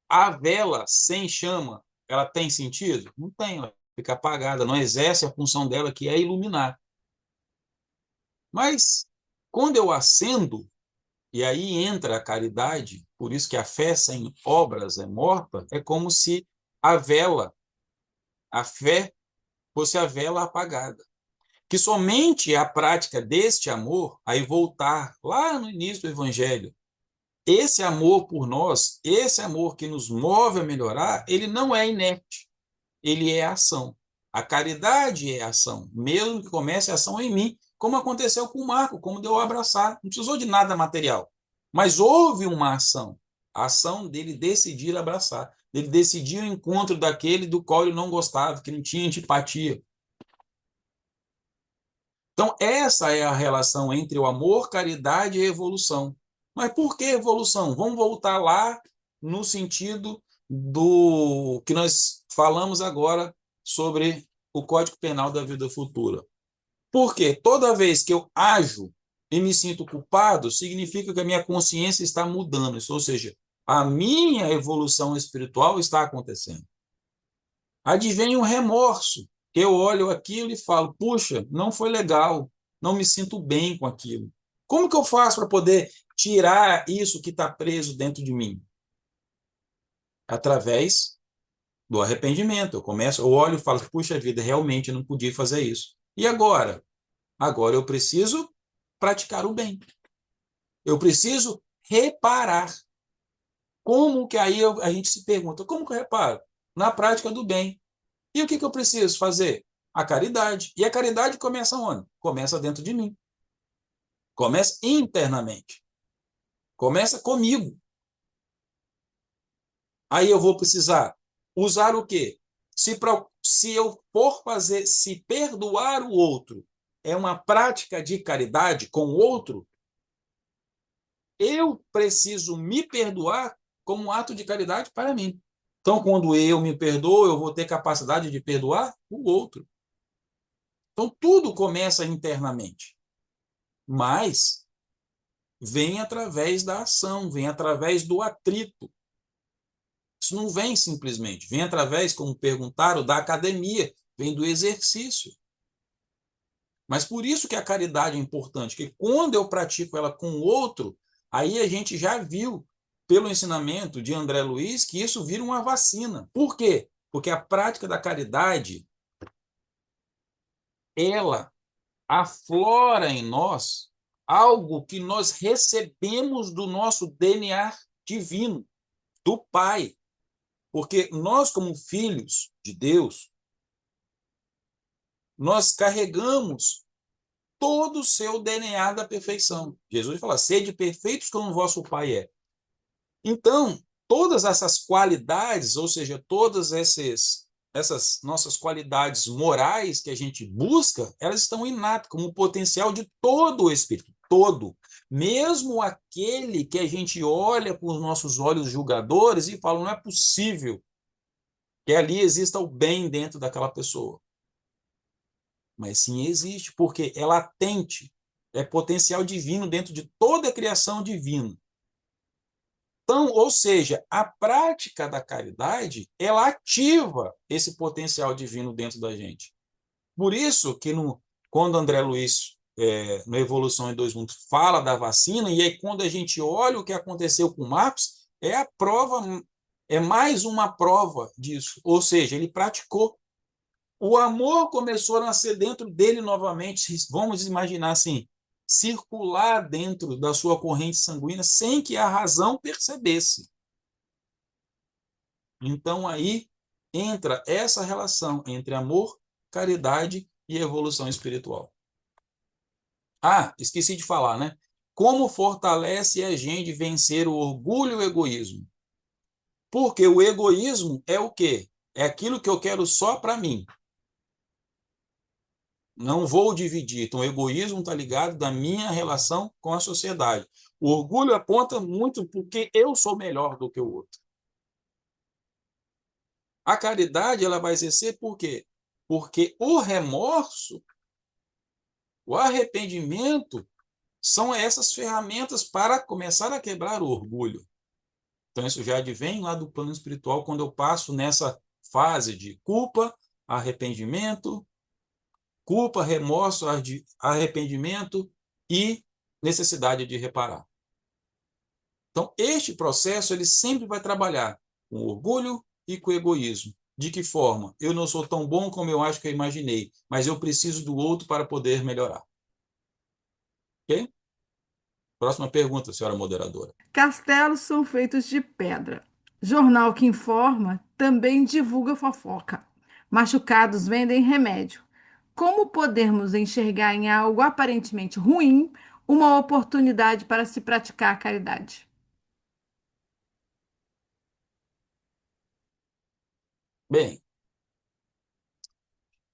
A vela sem chama, ela tem sentido? Não tem, ela fica apagada, não exerce a função dela, que é iluminar. Mas, quando eu acendo, e aí entra a caridade, por isso que a fé sem obras é morta, é como se a fé, fosse a vela apagada. Que somente a prática deste amor, aí voltar lá no início do Evangelho, esse amor por nós, esse amor que nos move a melhorar, ele não é inerte, ele é ação. A caridade é ação, mesmo que comece a ação em mim, como aconteceu com o Marco, como deu abraçar, não precisou de nada material, mas houve uma ação, a ação dele decidir abraçar, dele decidir o encontro daquele do qual ele não gostava, que não tinha antipatia. Então, essa é a relação entre o amor, caridade e evolução. Mas por que evolução? Vamos voltar lá no sentido do que nós falamos agora sobre o Código Penal da Vida Futura. Porque toda vez que eu ajo e me sinto culpado, significa que a minha consciência está mudando. Ou seja, a minha evolução espiritual está acontecendo. Advém um remorso. Eu olho aquilo e falo, puxa, não foi legal, não me sinto bem com aquilo. Como que eu faço para poder tirar isso que está preso dentro de mim? Através do arrependimento. Eu olho e falo, puxa vida, realmente eu não podia fazer isso. E agora? Agora eu preciso praticar o bem. Eu preciso reparar. Como que aí a gente se pergunta, como que eu reparo? Na prática do bem. E o que eu preciso fazer? A caridade. E a caridade começa onde? Começa dentro de mim. Começa internamente. Começa comigo. Aí eu vou precisar usar o quê? Se eu for fazer, se perdoar o outro é uma prática de caridade com o outro, eu preciso me perdoar como um ato de caridade para mim. Então, quando eu me perdoo, eu vou ter capacidade de perdoar o outro. Então, tudo começa internamente, mas vem através da ação, vem através do atrito. Isso não vem simplesmente, vem através, como perguntaram, da academia, vem do exercício. Mas por isso que a caridade é importante, que quando eu pratico ela com o outro, aí a gente já viu, pelo ensinamento de André Luiz, que isso vira uma vacina. Por quê? Porque a prática da caridade, ela aflora em nós algo que nós recebemos do nosso DNA divino, do Pai. Porque nós, como filhos de Deus, nós carregamos todo o seu DNA da perfeição. Jesus fala, sede perfeitos como o vosso Pai é. Então, todas essas qualidades, ou seja, essas nossas qualidades morais que a gente busca, elas estão inatas, como o potencial de todo o Espírito, todo. Mesmo aquele que a gente olha com os nossos olhos julgadores e fala, não é possível que ali exista o bem dentro daquela pessoa. Mas sim existe, porque é latente, é potencial divino dentro de toda a criação divina. Então, ou seja, a prática da caridade, ela ativa esse potencial divino dentro da gente. Por isso que quando André Luiz, na Evolução em Dois Mundos, fala da vacina, e aí quando a gente olha o que aconteceu com o Marcos, é a prova, é mais uma prova disso. Ou seja, ele praticou. O amor começou a nascer dentro dele novamente, vamos imaginar assim, circular dentro da sua corrente sanguínea sem que a razão percebesse. Então aí entra essa relação entre amor, caridade e evolução espiritual. Ah, esqueci de falar, né? Como fortalece a gente vencer o orgulho e o egoísmo? Porque o egoísmo é o quê? É aquilo que eu quero só para mim. Não vou dividir. Então, o egoísmo está ligado da minha relação com a sociedade. O orgulho aponta muito porque eu sou melhor do que o outro. A caridade ela vai exercer por quê? Porque o remorso, o arrependimento, são essas ferramentas para começar a quebrar o orgulho. Então, isso já advém lá do plano espiritual, quando eu passo nessa fase de culpa, remorso, arrependimento e necessidade de reparar. Então, este processo ele sempre vai trabalhar com orgulho e com egoísmo. De que forma? Eu não sou tão bom como eu acho que eu imaginei, mas eu preciso do outro para poder melhorar. Ok? Próxima pergunta, senhora moderadora. Castelos são feitos de pedra. Jornal que informa também divulga fofoca. Machucados vendem remédio. Como podemos enxergar em algo aparentemente ruim uma oportunidade para se praticar a caridade? Bem,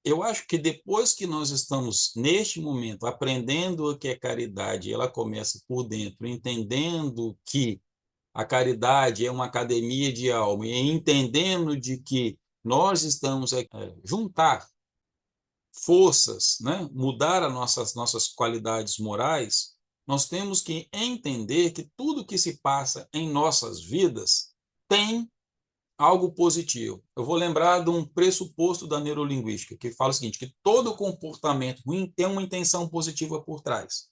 eu acho que depois que nós estamos, neste momento, aprendendo o que é caridade, ela começa por dentro, entendendo que a caridade é uma academia de alma, e entendendo de que nós estamos a juntar forças, né? Mudar as nossas qualidades morais, nós temos que entender que tudo que se passa em nossas vidas tem algo positivo. Eu vou lembrar de um pressuposto da neurolinguística, que fala o seguinte, que todo comportamento ruim tem uma intenção positiva por trás.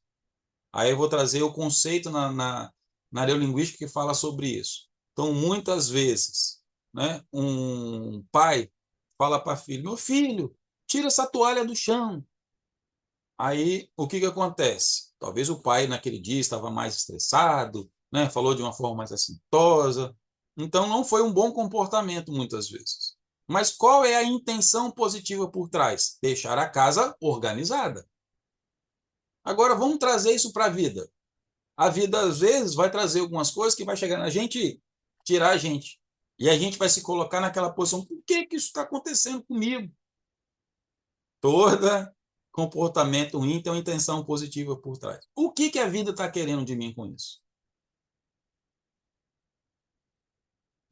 Aí eu vou trazer o conceito na neurolinguística que fala sobre isso. Então, muitas vezes, né, um pai fala para filho, meu filho, tira essa toalha do chão. Aí, o que acontece? Talvez o pai, naquele dia, estava mais estressado, né, falou de uma forma mais assintosa. Então, não foi um bom comportamento, muitas vezes. Mas qual é a intenção positiva por trás? Deixar a casa organizada. Agora, vamos trazer isso para a vida. A vida, às vezes, vai trazer algumas coisas que vai chegar na gente e tirar a gente. E a gente vai se colocar naquela posição, por que isso está acontecendo comigo? Toda comportamento ruim tem uma intenção positiva por trás. O que a vida está querendo de mim com isso?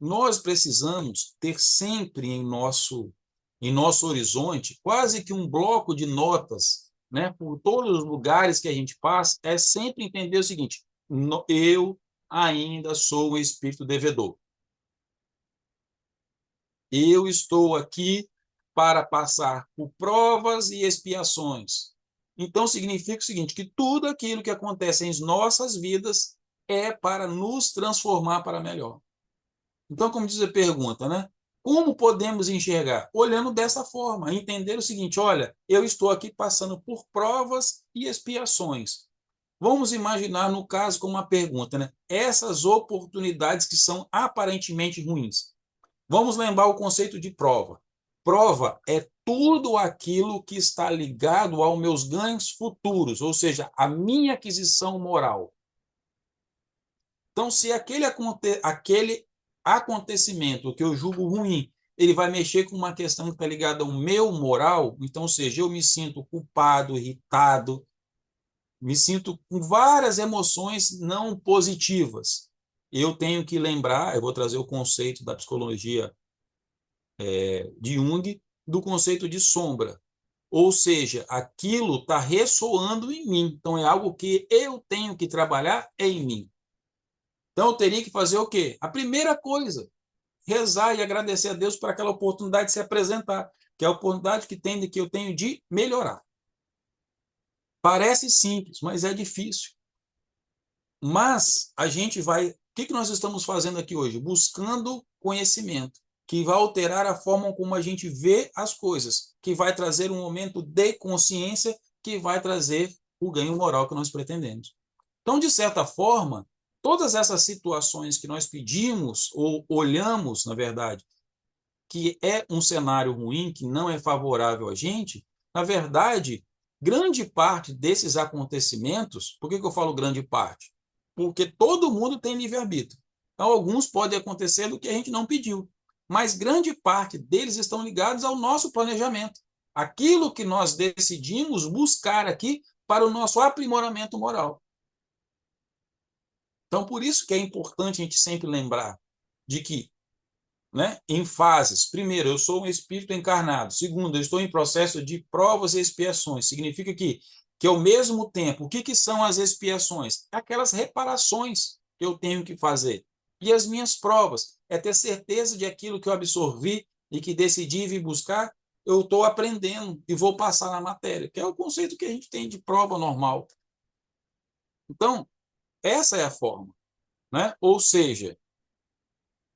Nós precisamos ter sempre em nosso horizonte quase que um bloco de notas, né, por todos os lugares que a gente passa, é sempre entender o seguinte: eu ainda sou o espírito devedor. Eu estou aqui para passar por provas e expiações. Então, significa o seguinte, que tudo aquilo que acontece em nossas vidas é para nos transformar para melhor. Então, como diz a pergunta, né? Como podemos enxergar? Olhando dessa forma, entender o seguinte, olha, eu estou aqui passando por provas e expiações. Vamos imaginar, no caso, como uma pergunta, né? Essas oportunidades que são aparentemente ruins. Vamos lembrar o conceito de prova. Prova é tudo aquilo que está ligado aos meus ganhos futuros, ou seja, a minha aquisição moral. Então, se aquele acontecimento que eu julgo ruim, ele vai mexer com uma questão que está ligada ao meu moral, então, ou seja, eu me sinto culpado, irritado, me sinto com várias emoções não positivas. Eu tenho que lembrar, eu vou trazer o conceito da psicologia de Jung, do conceito de sombra. Ou seja, aquilo está ressoando em mim. Então, é algo que eu tenho que trabalhar em mim. Então, eu teria que fazer o quê? A primeira coisa, rezar e agradecer a Deus por aquela oportunidade de se apresentar, que é a oportunidade que eu tenho de melhorar. Parece simples, mas é difícil. Mas a gente vai... O que nós estamos fazendo aqui hoje? Buscando conhecimento, que vai alterar a forma como a gente vê as coisas, que vai trazer um momento de consciência, que vai trazer o ganho moral que nós pretendemos. Então, de certa forma, todas essas situações que nós pedimos, ou olhamos, na verdade, que é um cenário ruim, que não é favorável a gente, na verdade, grande parte desses acontecimentos, por que eu falo grande parte? Porque todo mundo tem livre-arbítrio. Então, alguns podem acontecer do que a gente não pediu, mas grande parte deles estão ligados ao nosso planejamento. Aquilo que nós decidimos buscar aqui para o nosso aprimoramento moral. Então, por isso que é importante a gente sempre lembrar de que, né, em fases, primeiro, eu sou um espírito encarnado. Segundo, eu estou em processo de provas e expiações. Significa que ao mesmo tempo, o que são as expiações? Aquelas reparações que eu tenho que fazer. E as minhas provas é ter certeza de aquilo que eu absorvi e que decidi vir buscar, eu estou aprendendo e vou passar na matéria, que é o conceito que a gente tem de prova normal. Então, essa é a forma, né? Ou seja,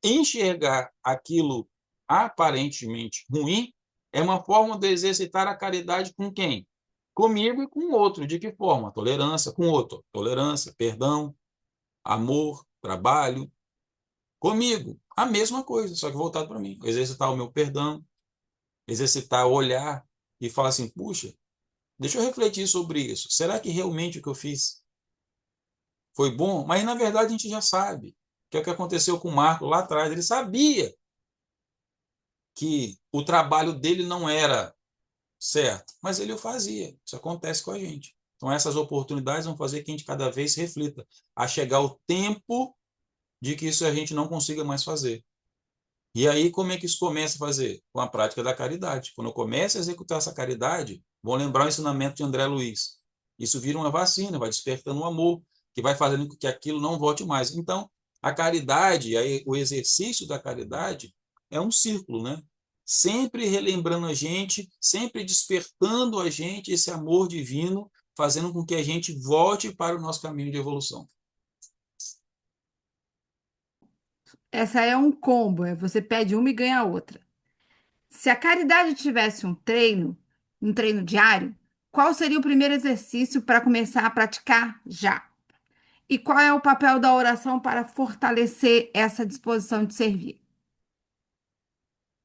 enxergar aquilo aparentemente ruim é uma forma de exercitar a caridade com quem? Comigo e com o outro. De que forma? Tolerância com o outro. Tolerância, perdão, amor, trabalho. Comigo, a mesma coisa, só que voltado para mim. Exercitar o meu perdão, exercitar o olhar e falar assim, puxa, deixa eu refletir sobre isso. Será que realmente o que eu fiz foi bom? Mas, na verdade, a gente já sabe. Que é o que aconteceu com o Marco lá atrás. Ele sabia que o trabalho dele não era certo, mas ele o fazia. Isso acontece com a gente. Então, essas oportunidades vão fazer que a gente cada vez reflita, a chegar o tempo de que isso a gente não consiga mais fazer. E aí, como é que isso começa a fazer? Com a prática da caridade. Quando eu começo a executar essa caridade, vão lembrar o ensinamento de André Luiz. Isso vira uma vacina, vai despertando um amor, que vai fazendo com que aquilo não volte mais. Então, a caridade, o exercício da caridade é um círculo, né? Sempre relembrando a gente, sempre despertando a gente esse amor divino, fazendo com que a gente volte para o nosso caminho de evolução. Essa é um combo, você pede uma e ganha outra. Se a caridade tivesse um treino diário, qual seria o primeiro exercício para começar a praticar já? E qual é o papel da oração para fortalecer essa disposição de servir?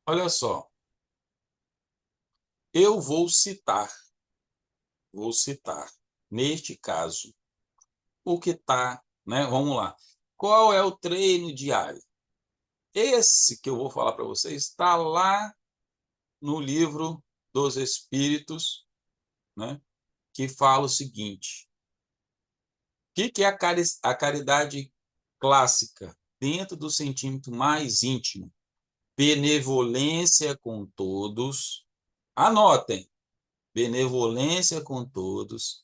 Olha só, eu vou citar, neste caso, o que está, né? Vamos lá. Qual é o treino diário? Esse que eu vou falar para vocês está lá no livro dos Espíritos, né? Que fala o seguinte: o que é a caridade clássica dentro do sentimento mais íntimo? Benevolência com todos. Anotem: benevolência com todos,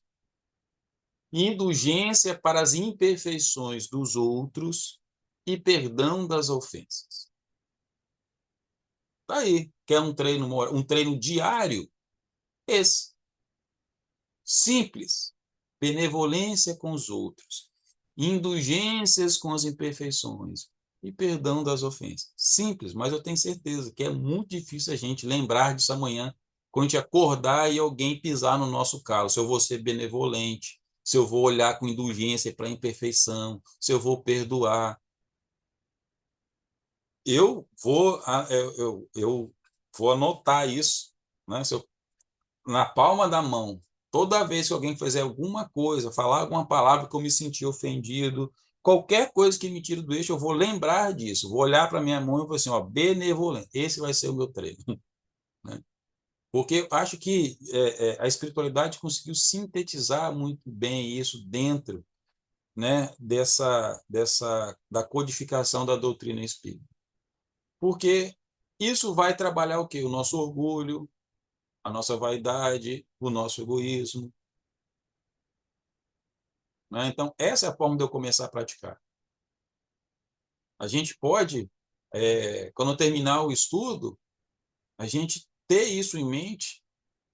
indulgência para as imperfeições dos outros e perdão das ofensas. Tá aí, quer um treino diário? Esse, simples. Benevolência com os outros, indulgências com as imperfeições e perdão das ofensas. Simples, mas eu tenho certeza que é muito difícil a gente lembrar disso amanhã, quando a gente acordar e alguém pisar no nosso calo. Se eu vou ser benevolente, se eu vou olhar com indulgência para a imperfeição, se eu vou perdoar. Eu vou anotar isso, né? Se eu, na palma da mão. Toda vez que alguém fizer alguma coisa, falar alguma palavra que eu me senti ofendido, qualquer coisa que me tire do eixo, eu vou lembrar disso. Vou olhar para minha mão e vou assim, ó, benevolente. Esse vai ser o meu treino, né? Porque eu acho que a espiritualidade conseguiu sintetizar muito bem isso dentro, né, da codificação da doutrina espírita. Porque isso vai trabalhar o quê? O nosso orgulho, a nossa vaidade, o nosso egoísmo, né? Então, essa é a forma de eu começar a praticar. A gente pode, quando terminar o estudo, a gente ter isso em mente,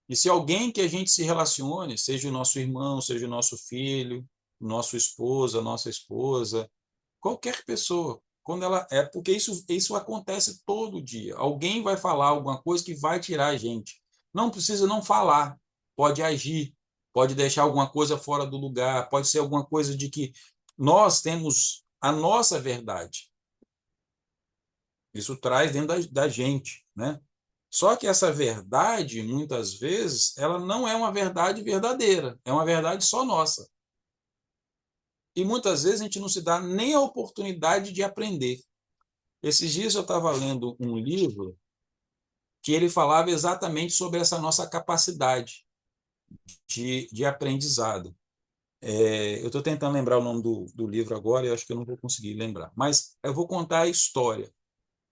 e se alguém que a gente se relacione, seja o nosso irmão, seja o nosso filho, nosso esposo, a nossa esposa, qualquer pessoa, quando ela porque isso acontece todo dia. Alguém vai falar alguma coisa que vai tirar a gente. Não precisa não falar, pode agir, pode deixar alguma coisa fora do lugar, pode ser alguma coisa de que nós temos a nossa verdade. Isso traz dentro da gente, né? Só que essa verdade, muitas vezes, ela não é uma verdade verdadeira, é uma verdade só nossa. E muitas vezes a gente não se dá nem a oportunidade de aprender. Esses dias eu estava lendo um livro que ele falava exatamente sobre essa nossa capacidade de aprendizado. Eu estou tentando lembrar o nome do livro agora e acho que eu não vou conseguir lembrar. Mas eu vou contar a história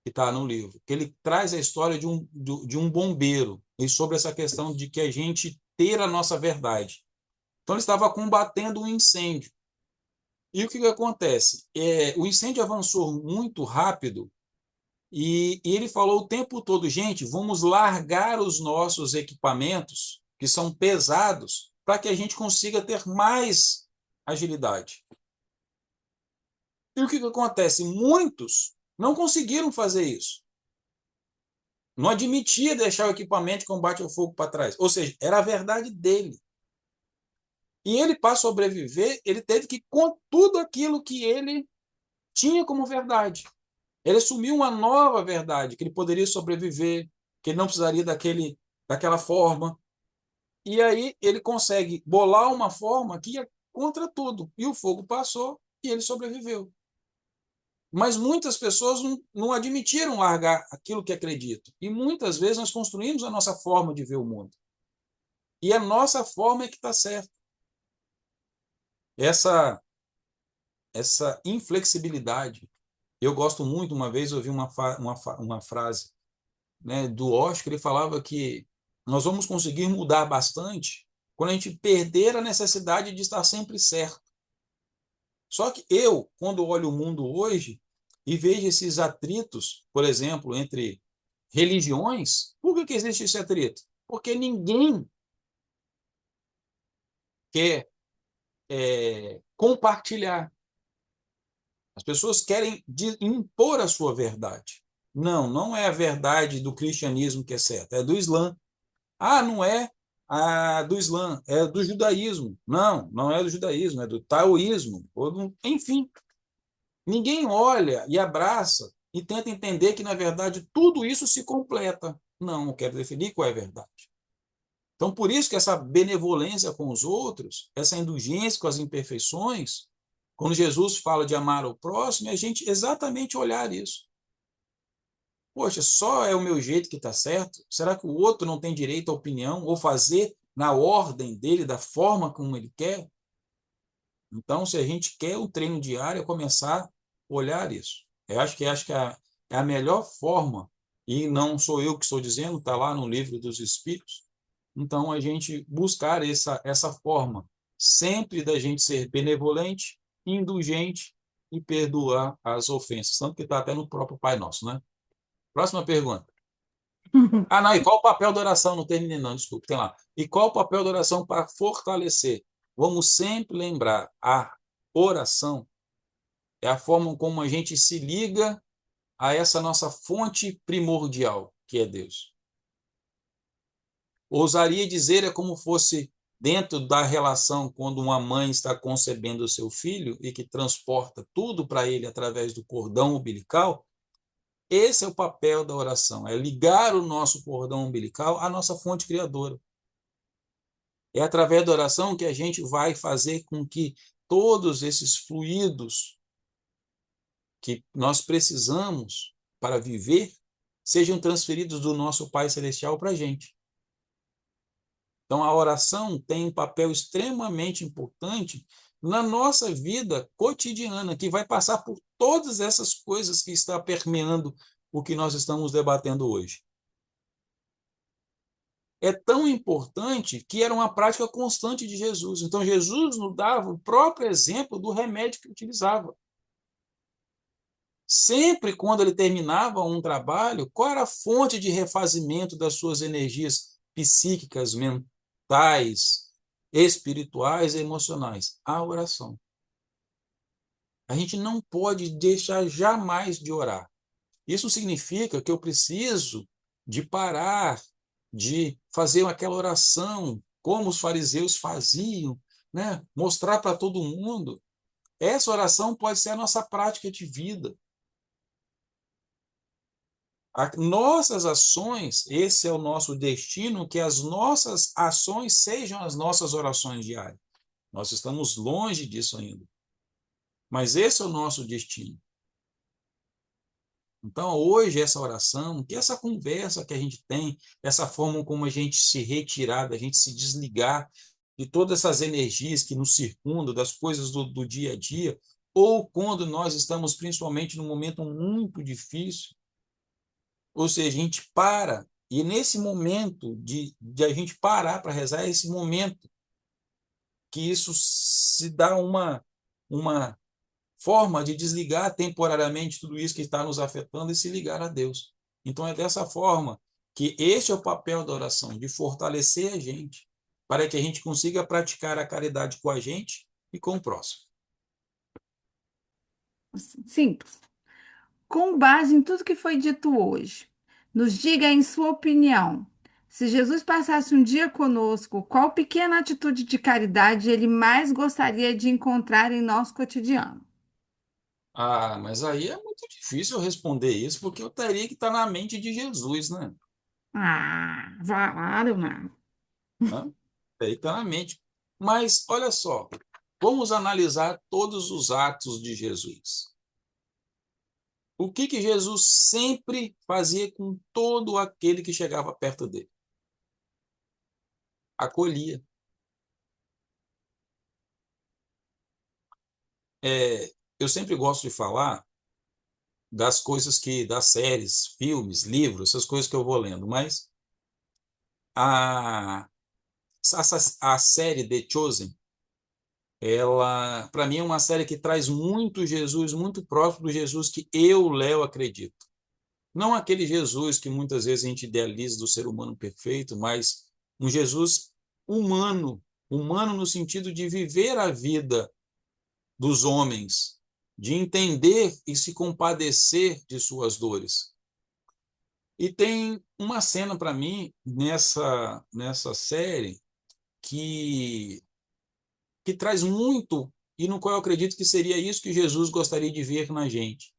que está no livro, que ele traz a história de um bombeiro e sobre essa questão de que a gente ter a nossa verdade. Então ele estava combatendo um incêndio. E o que acontece? O incêndio avançou muito rápido e ele falou o tempo todo, gente, vamos largar os nossos equipamentos, que são pesados, para que a gente consiga ter mais agilidade. E o que acontece? Muitos não conseguiram fazer isso. Não admitia deixar o equipamento de combate ao fogo para trás. Ou seja, era a verdade dele. E ele, para sobreviver, ele teve que com tudo aquilo que ele tinha como verdade. Ele assumiu uma nova verdade, que ele poderia sobreviver, que ele não precisaria daquela forma. E aí ele consegue bolar uma forma que ia contra tudo. E o fogo passou e ele sobreviveu. Mas muitas pessoas não admitiram largar aquilo que acreditam. E muitas vezes nós construímos a nossa forma de ver o mundo. E a nossa forma é que está certa. Essa inflexibilidade. Eu gosto muito, uma vez eu ouvi uma frase, né, do Osho, que ele falava que nós vamos conseguir mudar bastante quando a gente perder a necessidade de estar sempre certo. Só que quando olho o mundo hoje e vejo esses atritos, por exemplo, entre religiões, por que existe esse atrito? Porque ninguém quer compartilhar. As pessoas querem impor a sua verdade. Não, não é a verdade do cristianismo que é certa, é do Islã. Ah, não é a do Islã, é do judaísmo. Não, não é do judaísmo, é do taoísmo. Enfim, ninguém olha e abraça e tenta entender que, na verdade, tudo isso se completa. Não quero definir qual é a verdade. Então, por isso que essa benevolência com os outros, essa indulgência com as imperfeições, quando Jesus fala de amar o próximo, é a gente exatamente olhar isso. Poxa, só é o meu jeito que está certo? Será que o outro não tem direito à opinião ou fazer na ordem dele, da forma como ele quer? Então, se a gente quer um treino diário, é começar a olhar isso. Eu acho que é a melhor forma, e não sou eu que estou dizendo, está lá no livro dos Espíritos. Então, a gente buscar essa forma, sempre da gente ser benevolente, indulgente e perdoar as ofensas. Tanto que está até no próprio Pai Nosso, né? Próxima pergunta. Ah, não, e qual o papel da oração? Não terminei, não, desculpe, tem lá. E qual o papel da oração para fortalecer? Vamos sempre lembrar, a oração é a forma como a gente se liga a essa nossa fonte primordial, que é Deus. Ousaria dizer é como fosse dentro da relação quando uma mãe está concebendo o seu filho e que transporta tudo para ele através do cordão umbilical. Esse é o papel da oração, é ligar o nosso cordão umbilical à nossa fonte criadora. É através da oração que a gente vai fazer com que todos esses fluidos que nós precisamos para viver sejam transferidos do nosso Pai Celestial para a gente. Então, a oração tem um papel extremamente importante na nossa vida cotidiana, que vai passar por todas essas coisas que está permeando o que nós estamos debatendo hoje. É tão importante que era uma prática constante de Jesus. Então, Jesus nos dava o próprio exemplo do remédio que utilizava. Sempre quando ele terminava um trabalho, qual era a fonte de refazimento das suas energias psíquicas, mentais, espirituais e emocionais? A oração. A gente não pode deixar jamais de orar. Isso significa que eu preciso de parar de fazer aquela oração como os fariseus faziam, né? Mostrar para todo mundo. Essa oração pode ser a nossa prática de vida. Nossas ações, esse é o nosso destino, que as nossas ações sejam as nossas orações diárias. Nós estamos longe disso ainda. Mas esse é o nosso destino. Então, hoje, essa oração, que essa conversa que a gente tem, essa forma como a gente se retirar, da gente se desligar de todas essas energias que nos circundam, das coisas do dia a dia, ou quando nós estamos principalmente num momento muito difícil, ou seja, a gente para, e nesse momento de a gente parar para rezar, é esse momento que isso se dá uma forma de desligar temporariamente tudo isso que está nos afetando e se ligar a Deus. Então é dessa forma que esse é o papel da oração, de fortalecer a gente, para que a gente consiga praticar a caridade com a gente e com o próximo. Simples. Com base em tudo que foi dito hoje, nos diga em sua opinião, se Jesus passasse um dia conosco, qual pequena atitude de caridade ele mais gostaria de encontrar em nosso cotidiano? Ah, mas aí é muito difícil eu responder isso, porque eu teria que estar na mente de Jesus, né? Ah, claro, não. Hã? Teria que estar na mente. Mas, olha só, vamos analisar todos os atos de Jesus. O que Jesus sempre fazia com todo aquele que chegava perto dele? Acolhia. Eu sempre gosto de falar das coisas das séries, filmes, livros, essas coisas que eu vou lendo, mas a a série The Chosen, ela, para mim, é uma série que traz muito Jesus, muito próximo do Jesus que eu, Léo, acredito. Não aquele Jesus que muitas vezes a gente idealiza do ser humano perfeito, mas um Jesus humano, humano no sentido de viver a vida dos homens, de entender e se compadecer de suas dores. E tem uma cena para mim nessa série que traz muito e no qual eu acredito que seria isso que Jesus gostaria de ver na gente,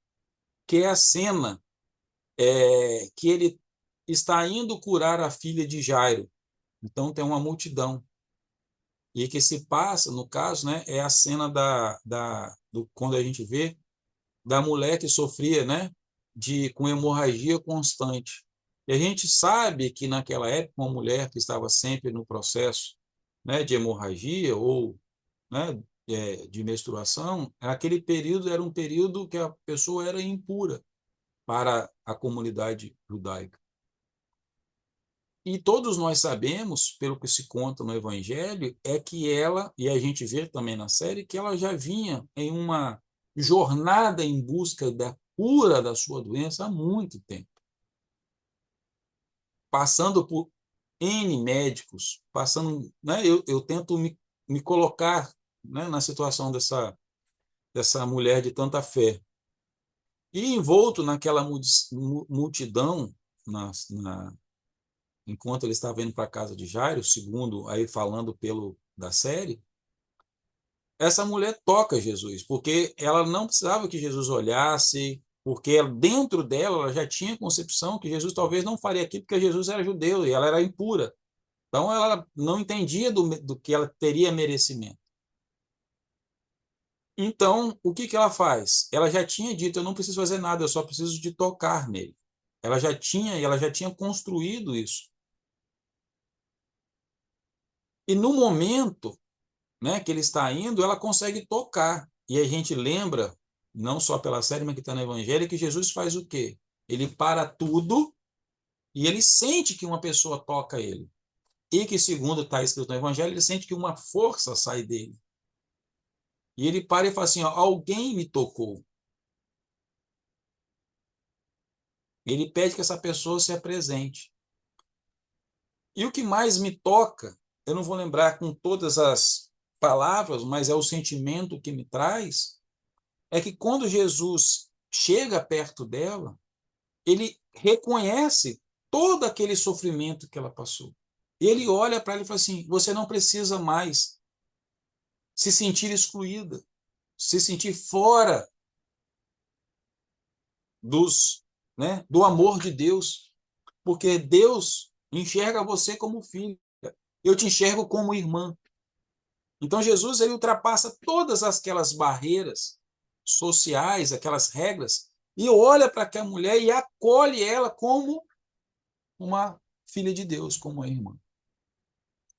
que é a cena que ele está indo curar a filha de Jairo. Então tem uma multidão. E que se passa, no caso, né, é a cena quando a gente vê da mulher que sofria, né, com hemorragia constante. E a gente sabe que naquela época uma mulher que estava sempre no processo, né, de hemorragia ou, né, de menstruação, aquele período era um período que a pessoa era impura para a comunidade judaica. E todos nós sabemos, pelo que se conta no Evangelho, é que ela, e a gente vê também na série, que ela já vinha em uma jornada em busca da cura da sua doença há muito tempo. Passando por N médicos, passando, né, eu tento me colocar, né, na situação dessa mulher de tanta fé. E envolto naquela multidão, enquanto ele estava indo para a casa de Jairo, segundo aí falando da série, essa mulher toca Jesus, porque ela não precisava que Jesus olhasse, porque dentro dela ela já tinha concepção que Jesus talvez não faria aquilo, porque Jesus era judeu e ela era impura. Então ela não entendia do que ela teria merecimento. Então, o que ela faz? Ela já tinha dito, eu não preciso fazer nada, eu só preciso de tocar nele. Ela já tinha construído isso. E no momento, né, que ele está indo, ela consegue tocar. E a gente lembra, não só pela série, mas que está no Evangelho, que Jesus faz o quê? Ele para tudo e ele sente que uma pessoa toca ele. E que, segundo está escrito no Evangelho, ele sente que uma força sai dele. E ele para e fala assim, ó, alguém me tocou. Ele pede que essa pessoa se apresente. E o que mais me toca, eu não vou lembrar com todas as palavras, mas é o sentimento que me traz, é que quando Jesus chega perto dela, ele reconhece todo aquele sofrimento que ela passou. Ele olha para ela e fala assim: você não precisa mais se sentir excluída, se sentir fora do amor de Deus, porque Deus enxerga você como filha, eu te enxergo como irmã. Então Jesus ele ultrapassa todas aquelas barreiras sociais, aquelas regras, e olha para aquela mulher e acolhe ela como uma filha de Deus, como uma irmã.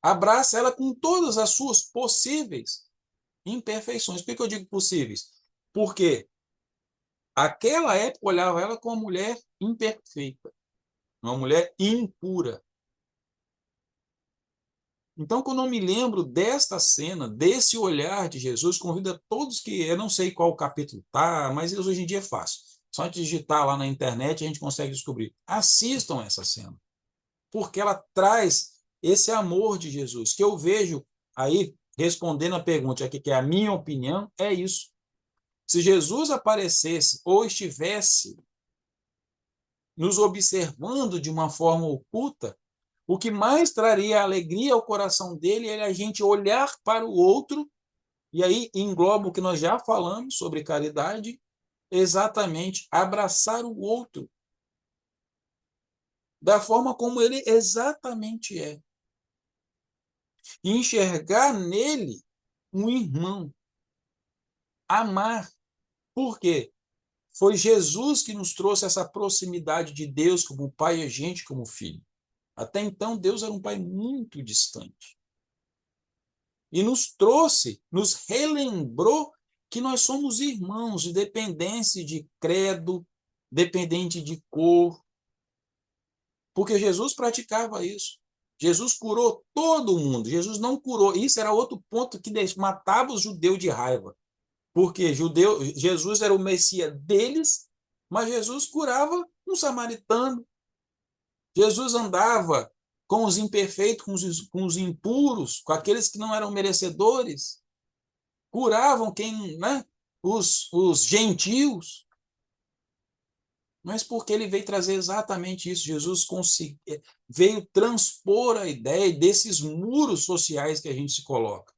Abraça ela com todas as suas possíveis imperfeições. Por que eu digo possíveis? Porque aquela época olhava ela como uma mulher imperfeita, uma mulher impura. Então, quando eu me lembro desta cena, desse olhar de Jesus, convido a todos que, eu não sei qual capítulo tá, mas hoje em dia é fácil. Só digitar lá na internet a gente consegue descobrir. Assistam essa cena, porque ela traz esse amor de Jesus, que eu vejo aí, respondendo a pergunta aqui, que é a minha opinião, é isso. Se Jesus aparecesse ou estivesse nos observando de uma forma oculta, o que mais traria alegria ao coração dele é a gente olhar para o outro, e aí engloba o que nós já falamos sobre caridade, exatamente abraçar o outro da forma como ele exatamente é. E enxergar nele um irmão. Amar. Por quê? Foi Jesus que nos trouxe essa proximidade de Deus como pai e a gente como filho. Até então, Deus era um pai muito distante. E nos trouxe, nos relembrou que nós somos irmãos, independente de credo, dependente de cor, porque Jesus praticava isso. Jesus curou todo mundo. Jesus não curou. Isso era outro ponto que matava os judeus de raiva. Porque Jesus era o Messias deles, mas Jesus curava um samaritano. Jesus andava com os imperfeitos, com os impuros, com aqueles que não eram merecedores. Curavam quem, né? Os gentios. Mas porque ele veio trazer exatamente isso. Jesus veio transpor a ideia desses muros sociais que a gente se coloca.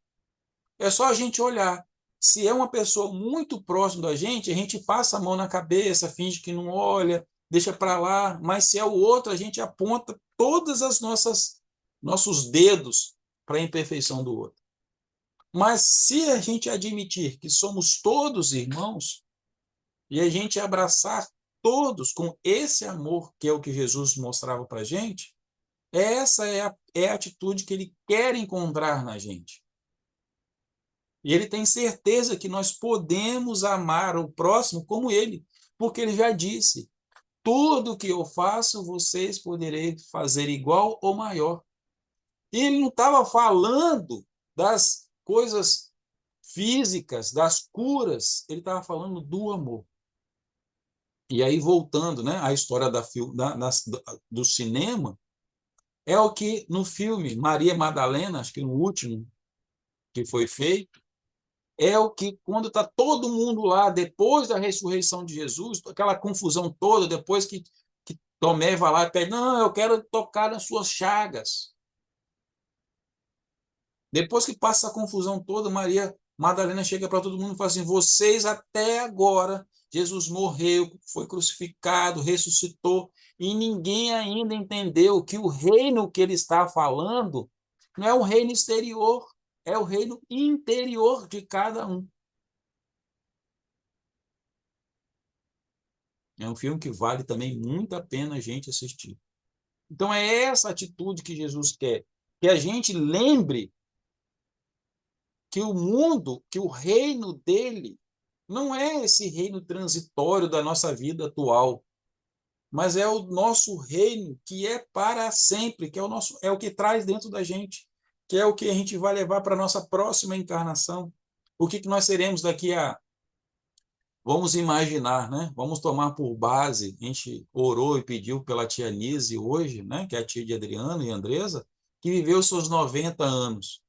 É só a gente olhar. Se é uma pessoa muito próxima da gente, a gente passa a mão na cabeça, finge que não olha, deixa para lá. Mas se é o outro, a gente aponta todas as nossos dedos para a imperfeição do outro. Mas se a gente admitir que somos todos irmãos e a gente abraçar todos com esse amor que é o que Jesus mostrava para a gente, essa é a atitude que ele quer encontrar na gente. E ele tem certeza que nós podemos amar o próximo como ele, porque ele já disse: tudo que eu faço, vocês poderem fazer igual ou maior. E ele não estava falando das coisas físicas, das curas, ele estava falando do amor. E aí, voltando, né, à história do cinema, é o que no filme Maria Madalena, acho que no último que foi feito, é o que, quando está todo mundo lá, depois da ressurreição de Jesus, aquela confusão toda, depois que Tomé vai lá e pede: não, eu quero tocar nas suas chagas. Depois que passa a confusão toda, Maria Madalena chega para todo mundo e fala assim: vocês até agora, Jesus morreu, foi crucificado, ressuscitou, e ninguém ainda entendeu que o reino que ele está falando não é um reino exterior, é o reino interior de cada um. É um filme que vale também muito a pena a gente assistir. Então é essa atitude que Jesus quer, que a gente lembre que o mundo, que o reino dele não é esse reino transitório da nossa vida atual, mas é o nosso reino que é para sempre, que é o que traz dentro da gente, que é o que a gente vai levar para a nossa próxima encarnação. O que nós seremos daqui a... Vamos imaginar, né? Vamos tomar por base, a gente orou e pediu pela tia Nise hoje, né? Que é a tia de Adriano e Andresa, que viveu seus 90 anos.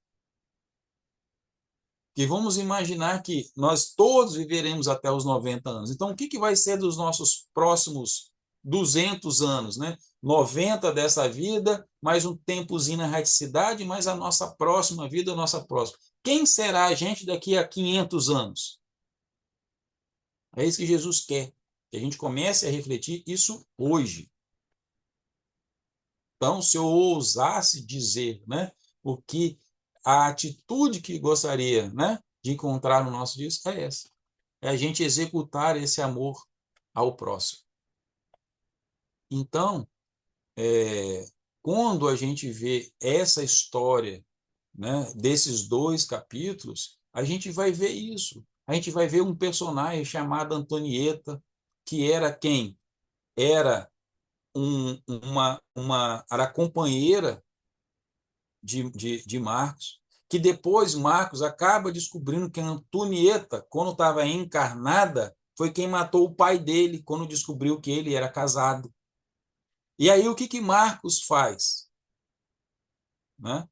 Que vamos imaginar que nós todos viveremos até os 90 anos. Então, o que vai ser dos nossos próximos 200 anos, né? 90 dessa vida, mais um tempozinho na radicidade, mais a nossa próxima vida, a nossa próxima. Quem será a gente daqui a 500 anos? É isso que Jesus quer, que a gente comece a refletir isso hoje. Então, se eu ousasse dizer, né, o que a atitude que gostaria, né, de encontrar no nosso dia é essa. É a gente executar esse amor ao próximo. Então, quando a gente vê essa história, né, desses dois capítulos, a gente vai ver isso. A gente vai ver um personagem chamado Antonieta, que era quem? Era era companheira de Marcos, que depois Marcos acaba descobrindo que a Antonieta, quando estava encarnada, foi quem matou o pai dele, quando descobriu que ele era casado. E aí o que Marcos faz? Né?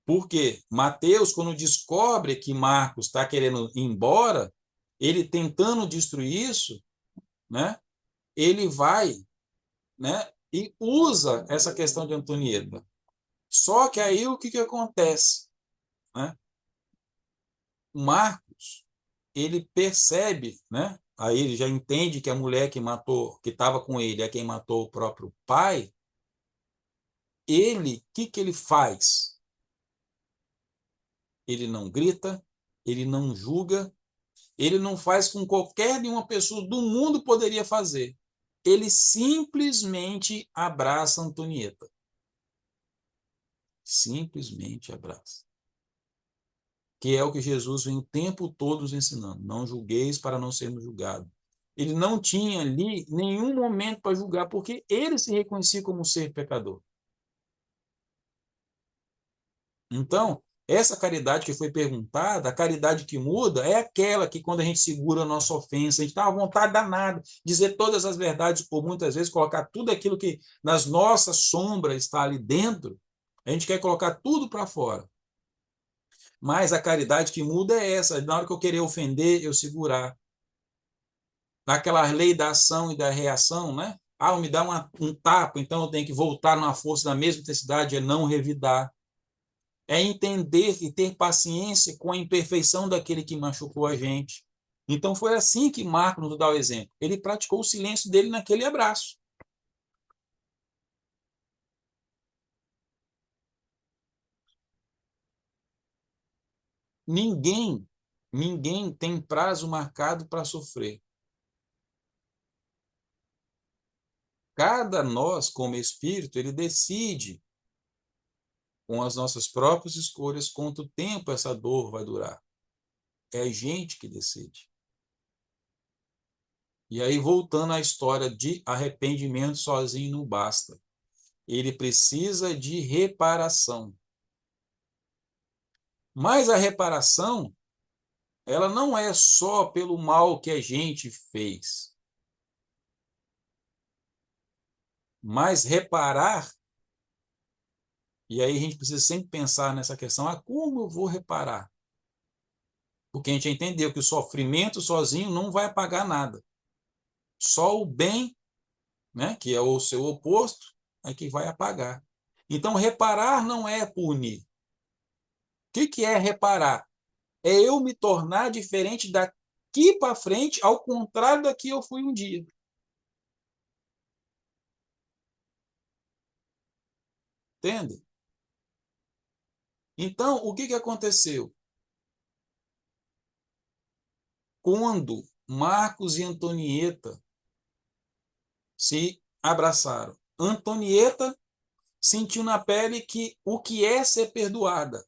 Porque Mateus, quando descobre que Marcos está querendo ir embora, ele tentando destruir isso, né? Ele vai, né? E usa essa questão de Antonieta. Só que aí o que acontece? Né? Marcos, ele percebe, né? Aí ele já entende que a mulher que matou, que estava com ele, é quem matou o próprio pai. Ele, o que ele faz? Ele não grita, ele não julga, ele não faz com qualquer nenhuma pessoa do mundo poderia fazer. Ele simplesmente abraça Antonieta. Simplesmente abraça. Que é o que Jesus vem o tempo todo nos ensinando. Não julgueis para não sermos julgados. Ele não tinha ali nenhum momento para julgar, porque ele se reconhecia como um ser pecador. Então, essa caridade que foi perguntada, a caridade que muda, é aquela que, quando a gente segura a nossa ofensa, a gente está à vontade danada, dizer todas as verdades, por muitas vezes, colocar tudo aquilo que nas nossas sombras está ali dentro, a gente quer colocar tudo para fora. Mas a caridade que muda é essa, na hora que eu querer ofender, eu segurar. Naquela lei da ação e da reação, né? Ah, me dá um tapa, então eu tenho que voltar numa força da mesma intensidade, é não revidar. É entender e ter paciência com a imperfeição daquele que machucou a gente. Então foi assim que Marco nos dá o exemplo. Ele praticou o silêncio dele naquele abraço. Ninguém, ninguém tem prazo marcado para sofrer. Cada nós, como espírito, ele decide com as nossas próprias escolhas quanto tempo essa dor vai durar. É a gente que decide. E aí, voltando à história de arrependimento sozinho não basta. Ele precisa de reparação. Mas a reparação, ela não é só pelo mal que a gente fez. Mas reparar, e aí a gente precisa sempre pensar nessa questão, como eu vou reparar? Porque a gente entendeu que o sofrimento sozinho não vai apagar nada. Só o bem, né, que é o seu oposto, é que vai apagar. Então, reparar não é punir. O que é reparar? É eu me tornar diferente daqui para frente, ao contrário da que eu fui um dia. Entende? Então, o que aconteceu? Quando Marcos e Antonieta se abraçaram, Antonieta sentiu na pele que o que é ser perdoada,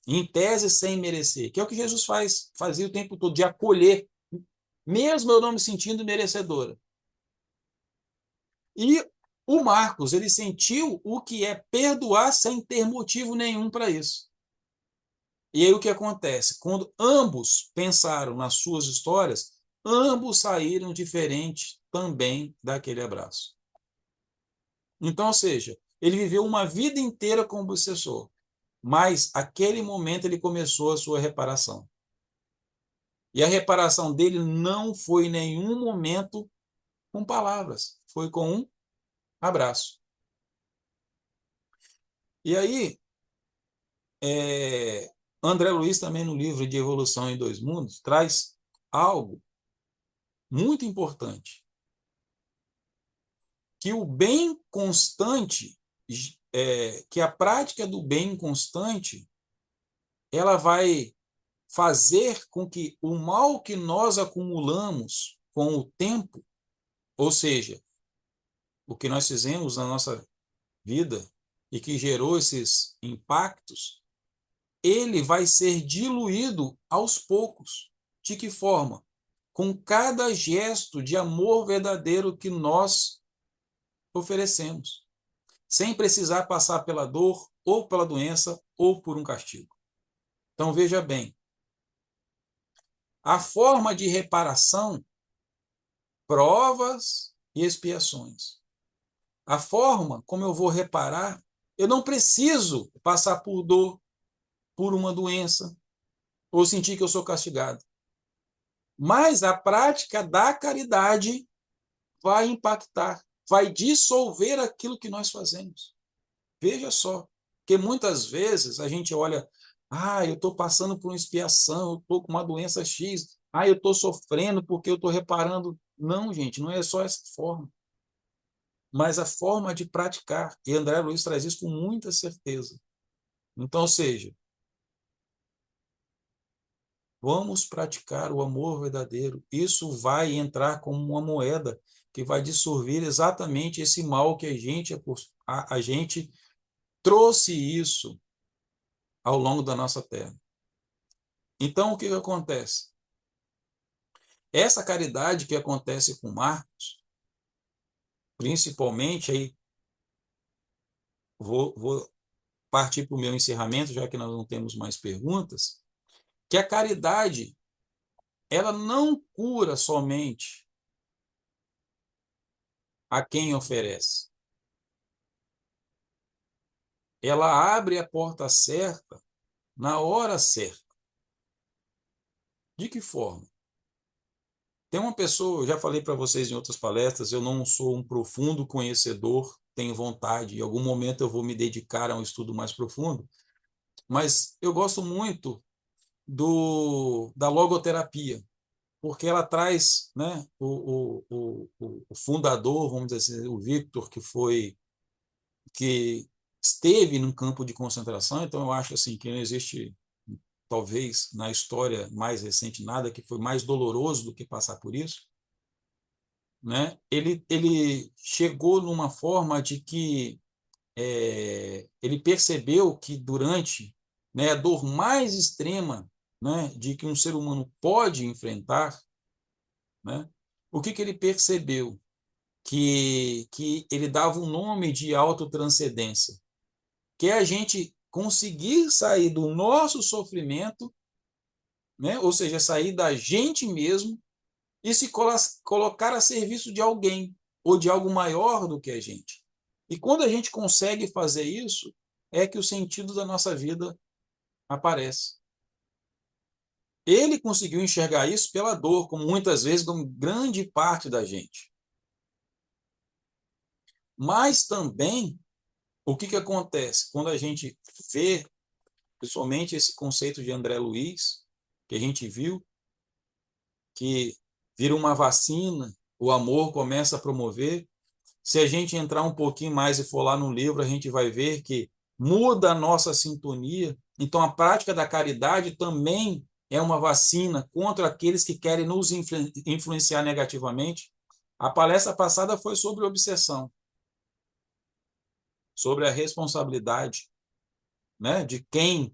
em tese sem merecer, que é o que Jesus fazia o tempo todo, de acolher, mesmo eu não me sentindo merecedora. E o Marcos, ele sentiu o que é perdoar sem ter motivo nenhum para isso. E aí o que acontece? Quando ambos pensaram nas suas histórias, ambos saíram diferentes também daquele abraço. Então, ou seja, ele viveu uma vida inteira como obsessor, mas aquele momento ele começou a sua reparação. E a reparação dele não foi em nenhum momento com palavras, foi com um abraço. E aí, André Luiz também no livro de Evolução em Dois Mundos traz algo muito importante, que o bem constante, que a prática do bem constante, ela vai fazer com que o mal que nós acumulamos com o tempo, ou seja, o que nós fizemos na nossa vida e que gerou esses impactos, ele vai ser diluído aos poucos. De que forma? Com cada gesto de amor verdadeiro que nós oferecemos, sem precisar passar pela dor, ou pela doença, ou por um castigo. Então, veja bem, a forma de reparação, provas e expiações. A forma como eu vou reparar, eu não preciso passar por dor, por uma doença, ou sentir que eu sou castigado. Mas a prática da caridade vai impactar, vai dissolver aquilo que nós fazemos. Veja só, que muitas vezes a gente olha, eu estou passando por uma expiação, eu estou com uma doença X, eu estou sofrendo porque eu estou reparando. Não, gente, não é só essa forma, mas a forma de praticar. E André Luiz traz isso com muita certeza. Então, ou seja, vamos praticar o amor verdadeiro. Isso vai entrar como uma moeda que vai dissolver exatamente esse mal que a gente trouxe isso ao longo da nossa terra. Então, o que acontece? Essa caridade que acontece com Marcos, principalmente, aí vou partir para o meu encerramento, já que nós não temos mais perguntas, que a caridade, ela não cura somente a quem oferece. Ela abre a porta certa na hora certa. De que forma? Tem uma pessoa, eu já falei para vocês em outras palestras, eu não sou um profundo conhecedor, tenho vontade, em algum momento eu vou me dedicar a um estudo mais profundo, mas eu gosto muito da logoterapia, porque ela traz, né, o fundador, vamos dizer assim, o Victor, que esteve num campo de concentração, então eu acho assim que não existe, talvez, na história mais recente, nada que foi mais doloroso do que passar por isso, né? Ele chegou numa forma de que ele percebeu que durante, né, a dor mais extrema, né, de que um ser humano pode enfrentar, né, o que ele percebeu? Que ele dava um nome de autotranscendência, que é a gente conseguir sair do nosso sofrimento, né, ou seja, sair da gente mesmo e se colocar a serviço de alguém ou de algo maior do que a gente. E quando a gente consegue fazer isso, é que o sentido da nossa vida aparece. Ele conseguiu enxergar isso pela dor, como muitas vezes, como grande parte da gente. Mas também, o que acontece? Quando a gente vê, principalmente esse conceito de André Luiz, que a gente viu, que vira uma vacina, o amor começa a promover. Se a gente entrar um pouquinho mais e for lá no livro, a gente vai ver que muda a nossa sintonia. Então, a prática da caridade também é uma vacina contra aqueles que querem nos influenciar negativamente. A palestra passada foi sobre obsessão, sobre a responsabilidade, né, de quem.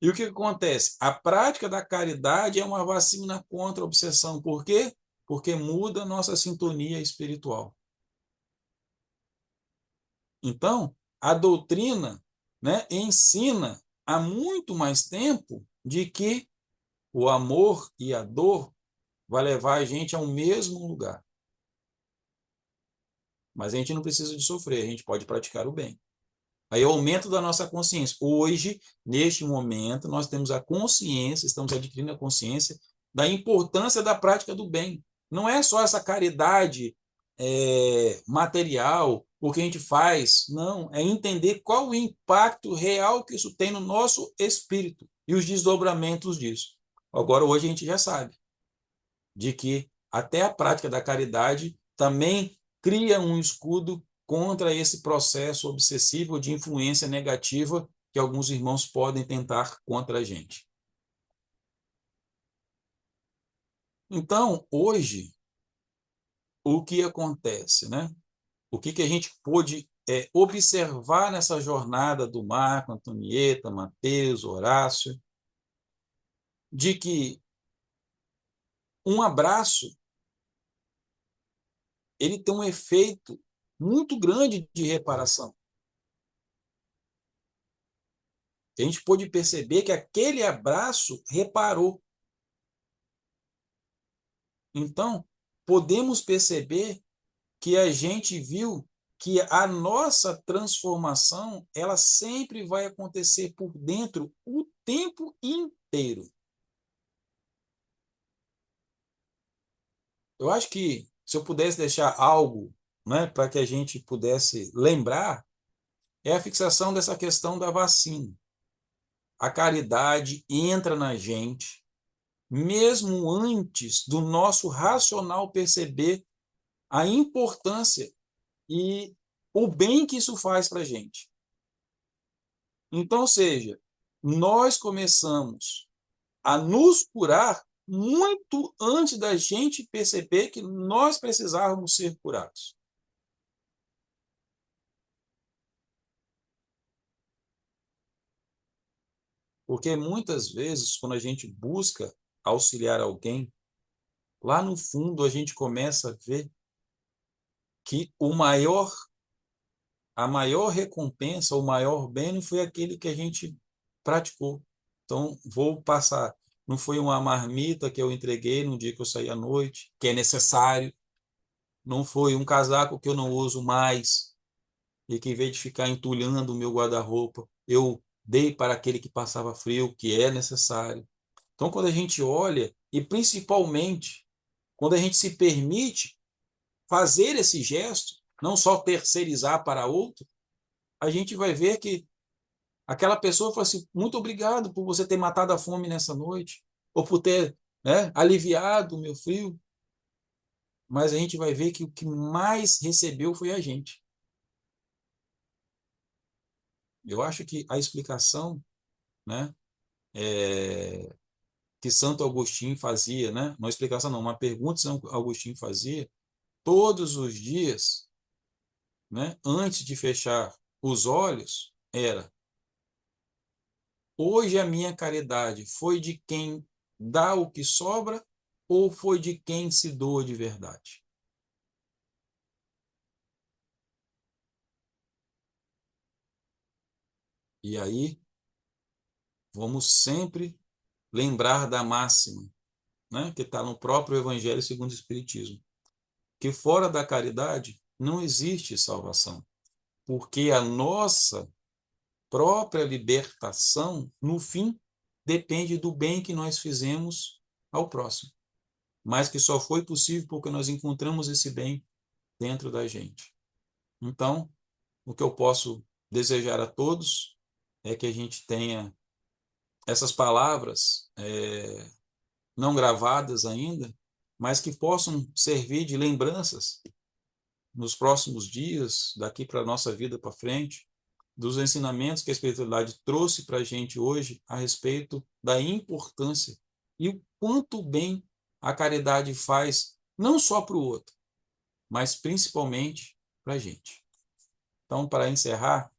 E o que acontece? A prática da caridade é uma vacina contra a obsessão. Por quê? Porque muda a nossa sintonia espiritual. Então, a doutrina, né, ensina há muito mais tempo de que o amor e a dor vai levar a gente ao mesmo lugar. Mas a gente não precisa de sofrer, a gente pode praticar o bem. Aí é o aumento da nossa consciência. Hoje, neste momento, nós temos a consciência, estamos adquirindo a consciência da importância da prática do bem. Não é só essa caridade material, o que a gente faz, não, é entender qual o impacto real que isso tem no nosso espírito e os desdobramentos disso. Agora, hoje a gente já sabe de que até a prática da caridade também cria um escudo contra esse processo obsessivo de influência negativa que alguns irmãos podem tentar contra a gente. Então, hoje, o que acontece, né? O que a gente pôde observar nessa jornada do Marco, Antonieta, Mateus, Horácio, de que um abraço ele tem um efeito muito grande de reparação. A gente pôde perceber que aquele abraço reparou. Então, podemos perceber que a gente viu que a nossa transformação, ela sempre vai acontecer por dentro o tempo inteiro. Eu acho que se eu pudesse deixar algo, né, para que a gente pudesse lembrar, é a fixação dessa questão da vacina. A caridade entra na gente, mesmo antes do nosso racional perceber a importância e o bem que isso faz para a gente. Então, ou seja, nós começamos a nos curar muito antes da gente perceber que nós precisávamos ser curados. Porque muitas vezes, quando a gente busca auxiliar alguém, lá no fundo a gente começa a ver que o maior a maior recompensa, o maior bem foi aquele que a gente praticou. Então, vou passar. Não foi uma marmita que eu entreguei no dia que eu saí à noite, que é necessário. Não foi um casaco que eu não uso mais e que, em vez de ficar entulhando o meu guarda-roupa, eu dei para aquele que passava frio, que é necessário. Então, quando a gente olha, e principalmente quando a gente se permite fazer esse gesto, não só terceirizar para outro, a gente vai ver que aquela pessoa fala assim: muito obrigado por você ter matado a fome nessa noite, ou por ter, né, aliviado o meu frio. Mas a gente vai ver que o que mais recebeu foi a gente. Eu acho que a explicação, né, que Santo Agostinho fazia, né, uma explicação não, uma pergunta que Santo Agostinho fazia todos os dias, né, antes de fechar os olhos, era: hoje a minha caridade foi de quem dá o que sobra ou foi de quem se doa de verdade? E aí vamos sempre lembrar da máxima, né, que está no próprio Evangelho segundo o Espiritismo, que fora da caridade não existe salvação, porque a nossa própria libertação, no fim, depende do bem que nós fizemos ao próximo, mas que só foi possível porque nós encontramos esse bem dentro da gente. Então, o que eu posso desejar a todos é que a gente tenha essas palavras não gravadas ainda, mas que possam servir de lembranças nos próximos dias, daqui para a nossa vida para frente, dos ensinamentos que a espiritualidade trouxe para a gente hoje a respeito da importância e o quanto bem a caridade faz, não só para o outro, mas principalmente para a gente. Então, para encerrar,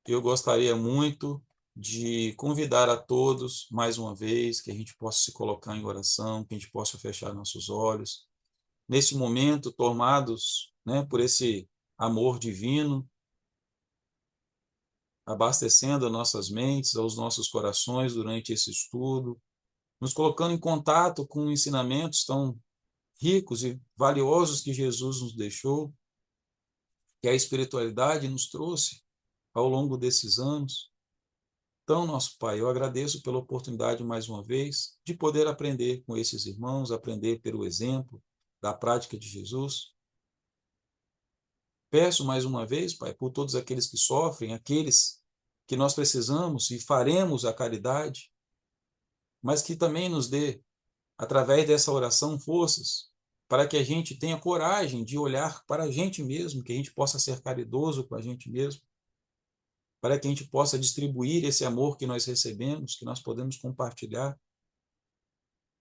eu gostaria muito de convidar a todos, mais uma vez, que a gente possa se colocar em oração, que a gente possa fechar nossos olhos. Nesse momento, tomados, né, por esse amor divino, abastecendo as nossas mentes, aos nossos corações durante esse estudo, nos colocando em contato com ensinamentos tão ricos e valiosos que Jesus nos deixou, que a espiritualidade nos trouxe ao longo desses anos. Então, nosso Pai, eu agradeço pela oportunidade mais uma vez de poder aprender com esses irmãos, aprender pelo exemplo da prática de Jesus. Peço mais uma vez, Pai, por todos aqueles que sofrem, aqueles que nós precisamos e faremos a caridade, mas que também nos dê, através dessa oração, forças para que a gente tenha coragem de olhar para a gente mesmo, que a gente possa ser caridoso com a gente mesmo, para que a gente possa distribuir esse amor que nós recebemos, que nós podemos compartilhar,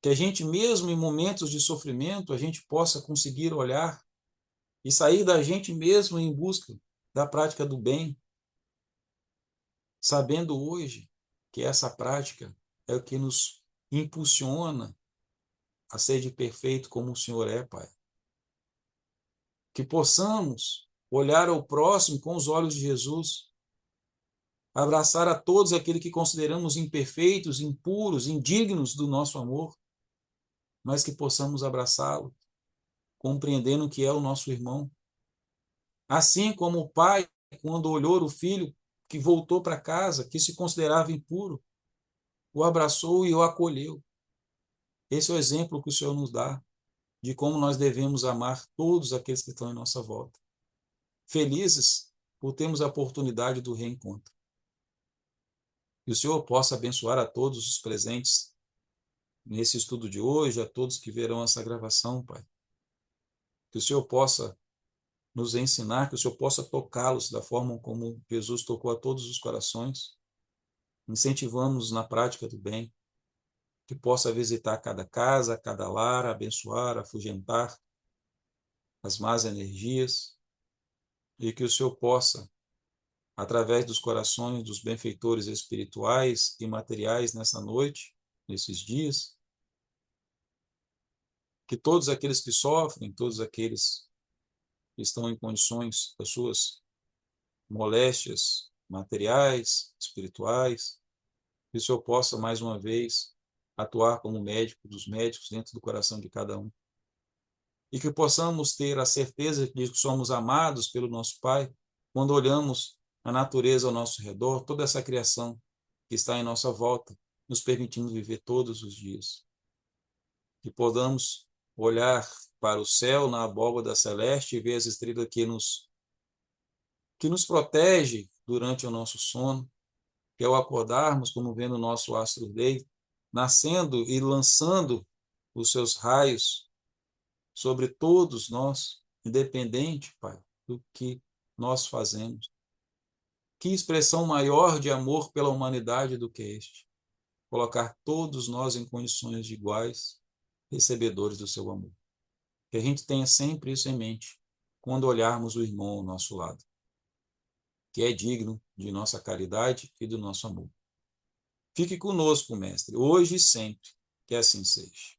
que a gente mesmo em momentos de sofrimento, a gente possa conseguir olhar e sair da gente mesmo em busca da prática do bem, sabendo hoje que essa prática é o que nos impulsiona a ser de perfeito como o Senhor é, Pai. Que possamos olhar ao próximo com os olhos de Jesus, abraçar a todos aqueles que consideramos imperfeitos, impuros, indignos do nosso amor, mas que possamos abraçá-lo, compreendendo que é o nosso irmão. Assim como o pai, quando olhou o filho que voltou para casa, que se considerava impuro, o abraçou e o acolheu. Esse é o exemplo que o Senhor nos dá de como nós devemos amar todos aqueles que estão em nossa volta. Felizes por termos a oportunidade do reencontro. Que o Senhor possa abençoar a todos os presentes nesse estudo de hoje, a todos que verão essa gravação, Pai. Que o Senhor possa nos ensinar, que o Senhor possa tocá-los da forma como Jesus tocou a todos os corações. Incentivamos na prática do bem, que possa visitar cada casa, cada lar, abençoar, afugentar as más energias, e que o Senhor possa, através dos corações dos benfeitores espirituais e materiais nessa noite, nesses dias, que todos aqueles que sofrem, todos aqueles que estão em condições das suas moléstias materiais, espirituais, que o Senhor possa, mais uma vez, atuar como médico dos médicos dentro do coração de cada um. E que possamos ter a certeza de que somos amados pelo nosso Pai, quando olhamos a natureza ao nosso redor, toda essa criação que está em nossa volta, nos permitindo viver todos os dias. Que podamos olhar para o céu na abóbada celeste e ver as estrelas que nos protege durante o nosso sono, que ao acordarmos, como vendo o nosso astro-rei, nascendo e lançando os seus raios sobre todos nós, independente, Pai, do que nós fazemos. Que expressão maior de amor pela humanidade do que este? Colocar todos nós em condições de iguais, recebedores do seu amor. Que a gente tenha sempre isso em mente, quando olharmos o irmão ao nosso lado, que é digno de nossa caridade e do nosso amor. Fique conosco, Mestre, hoje e sempre, que assim seja.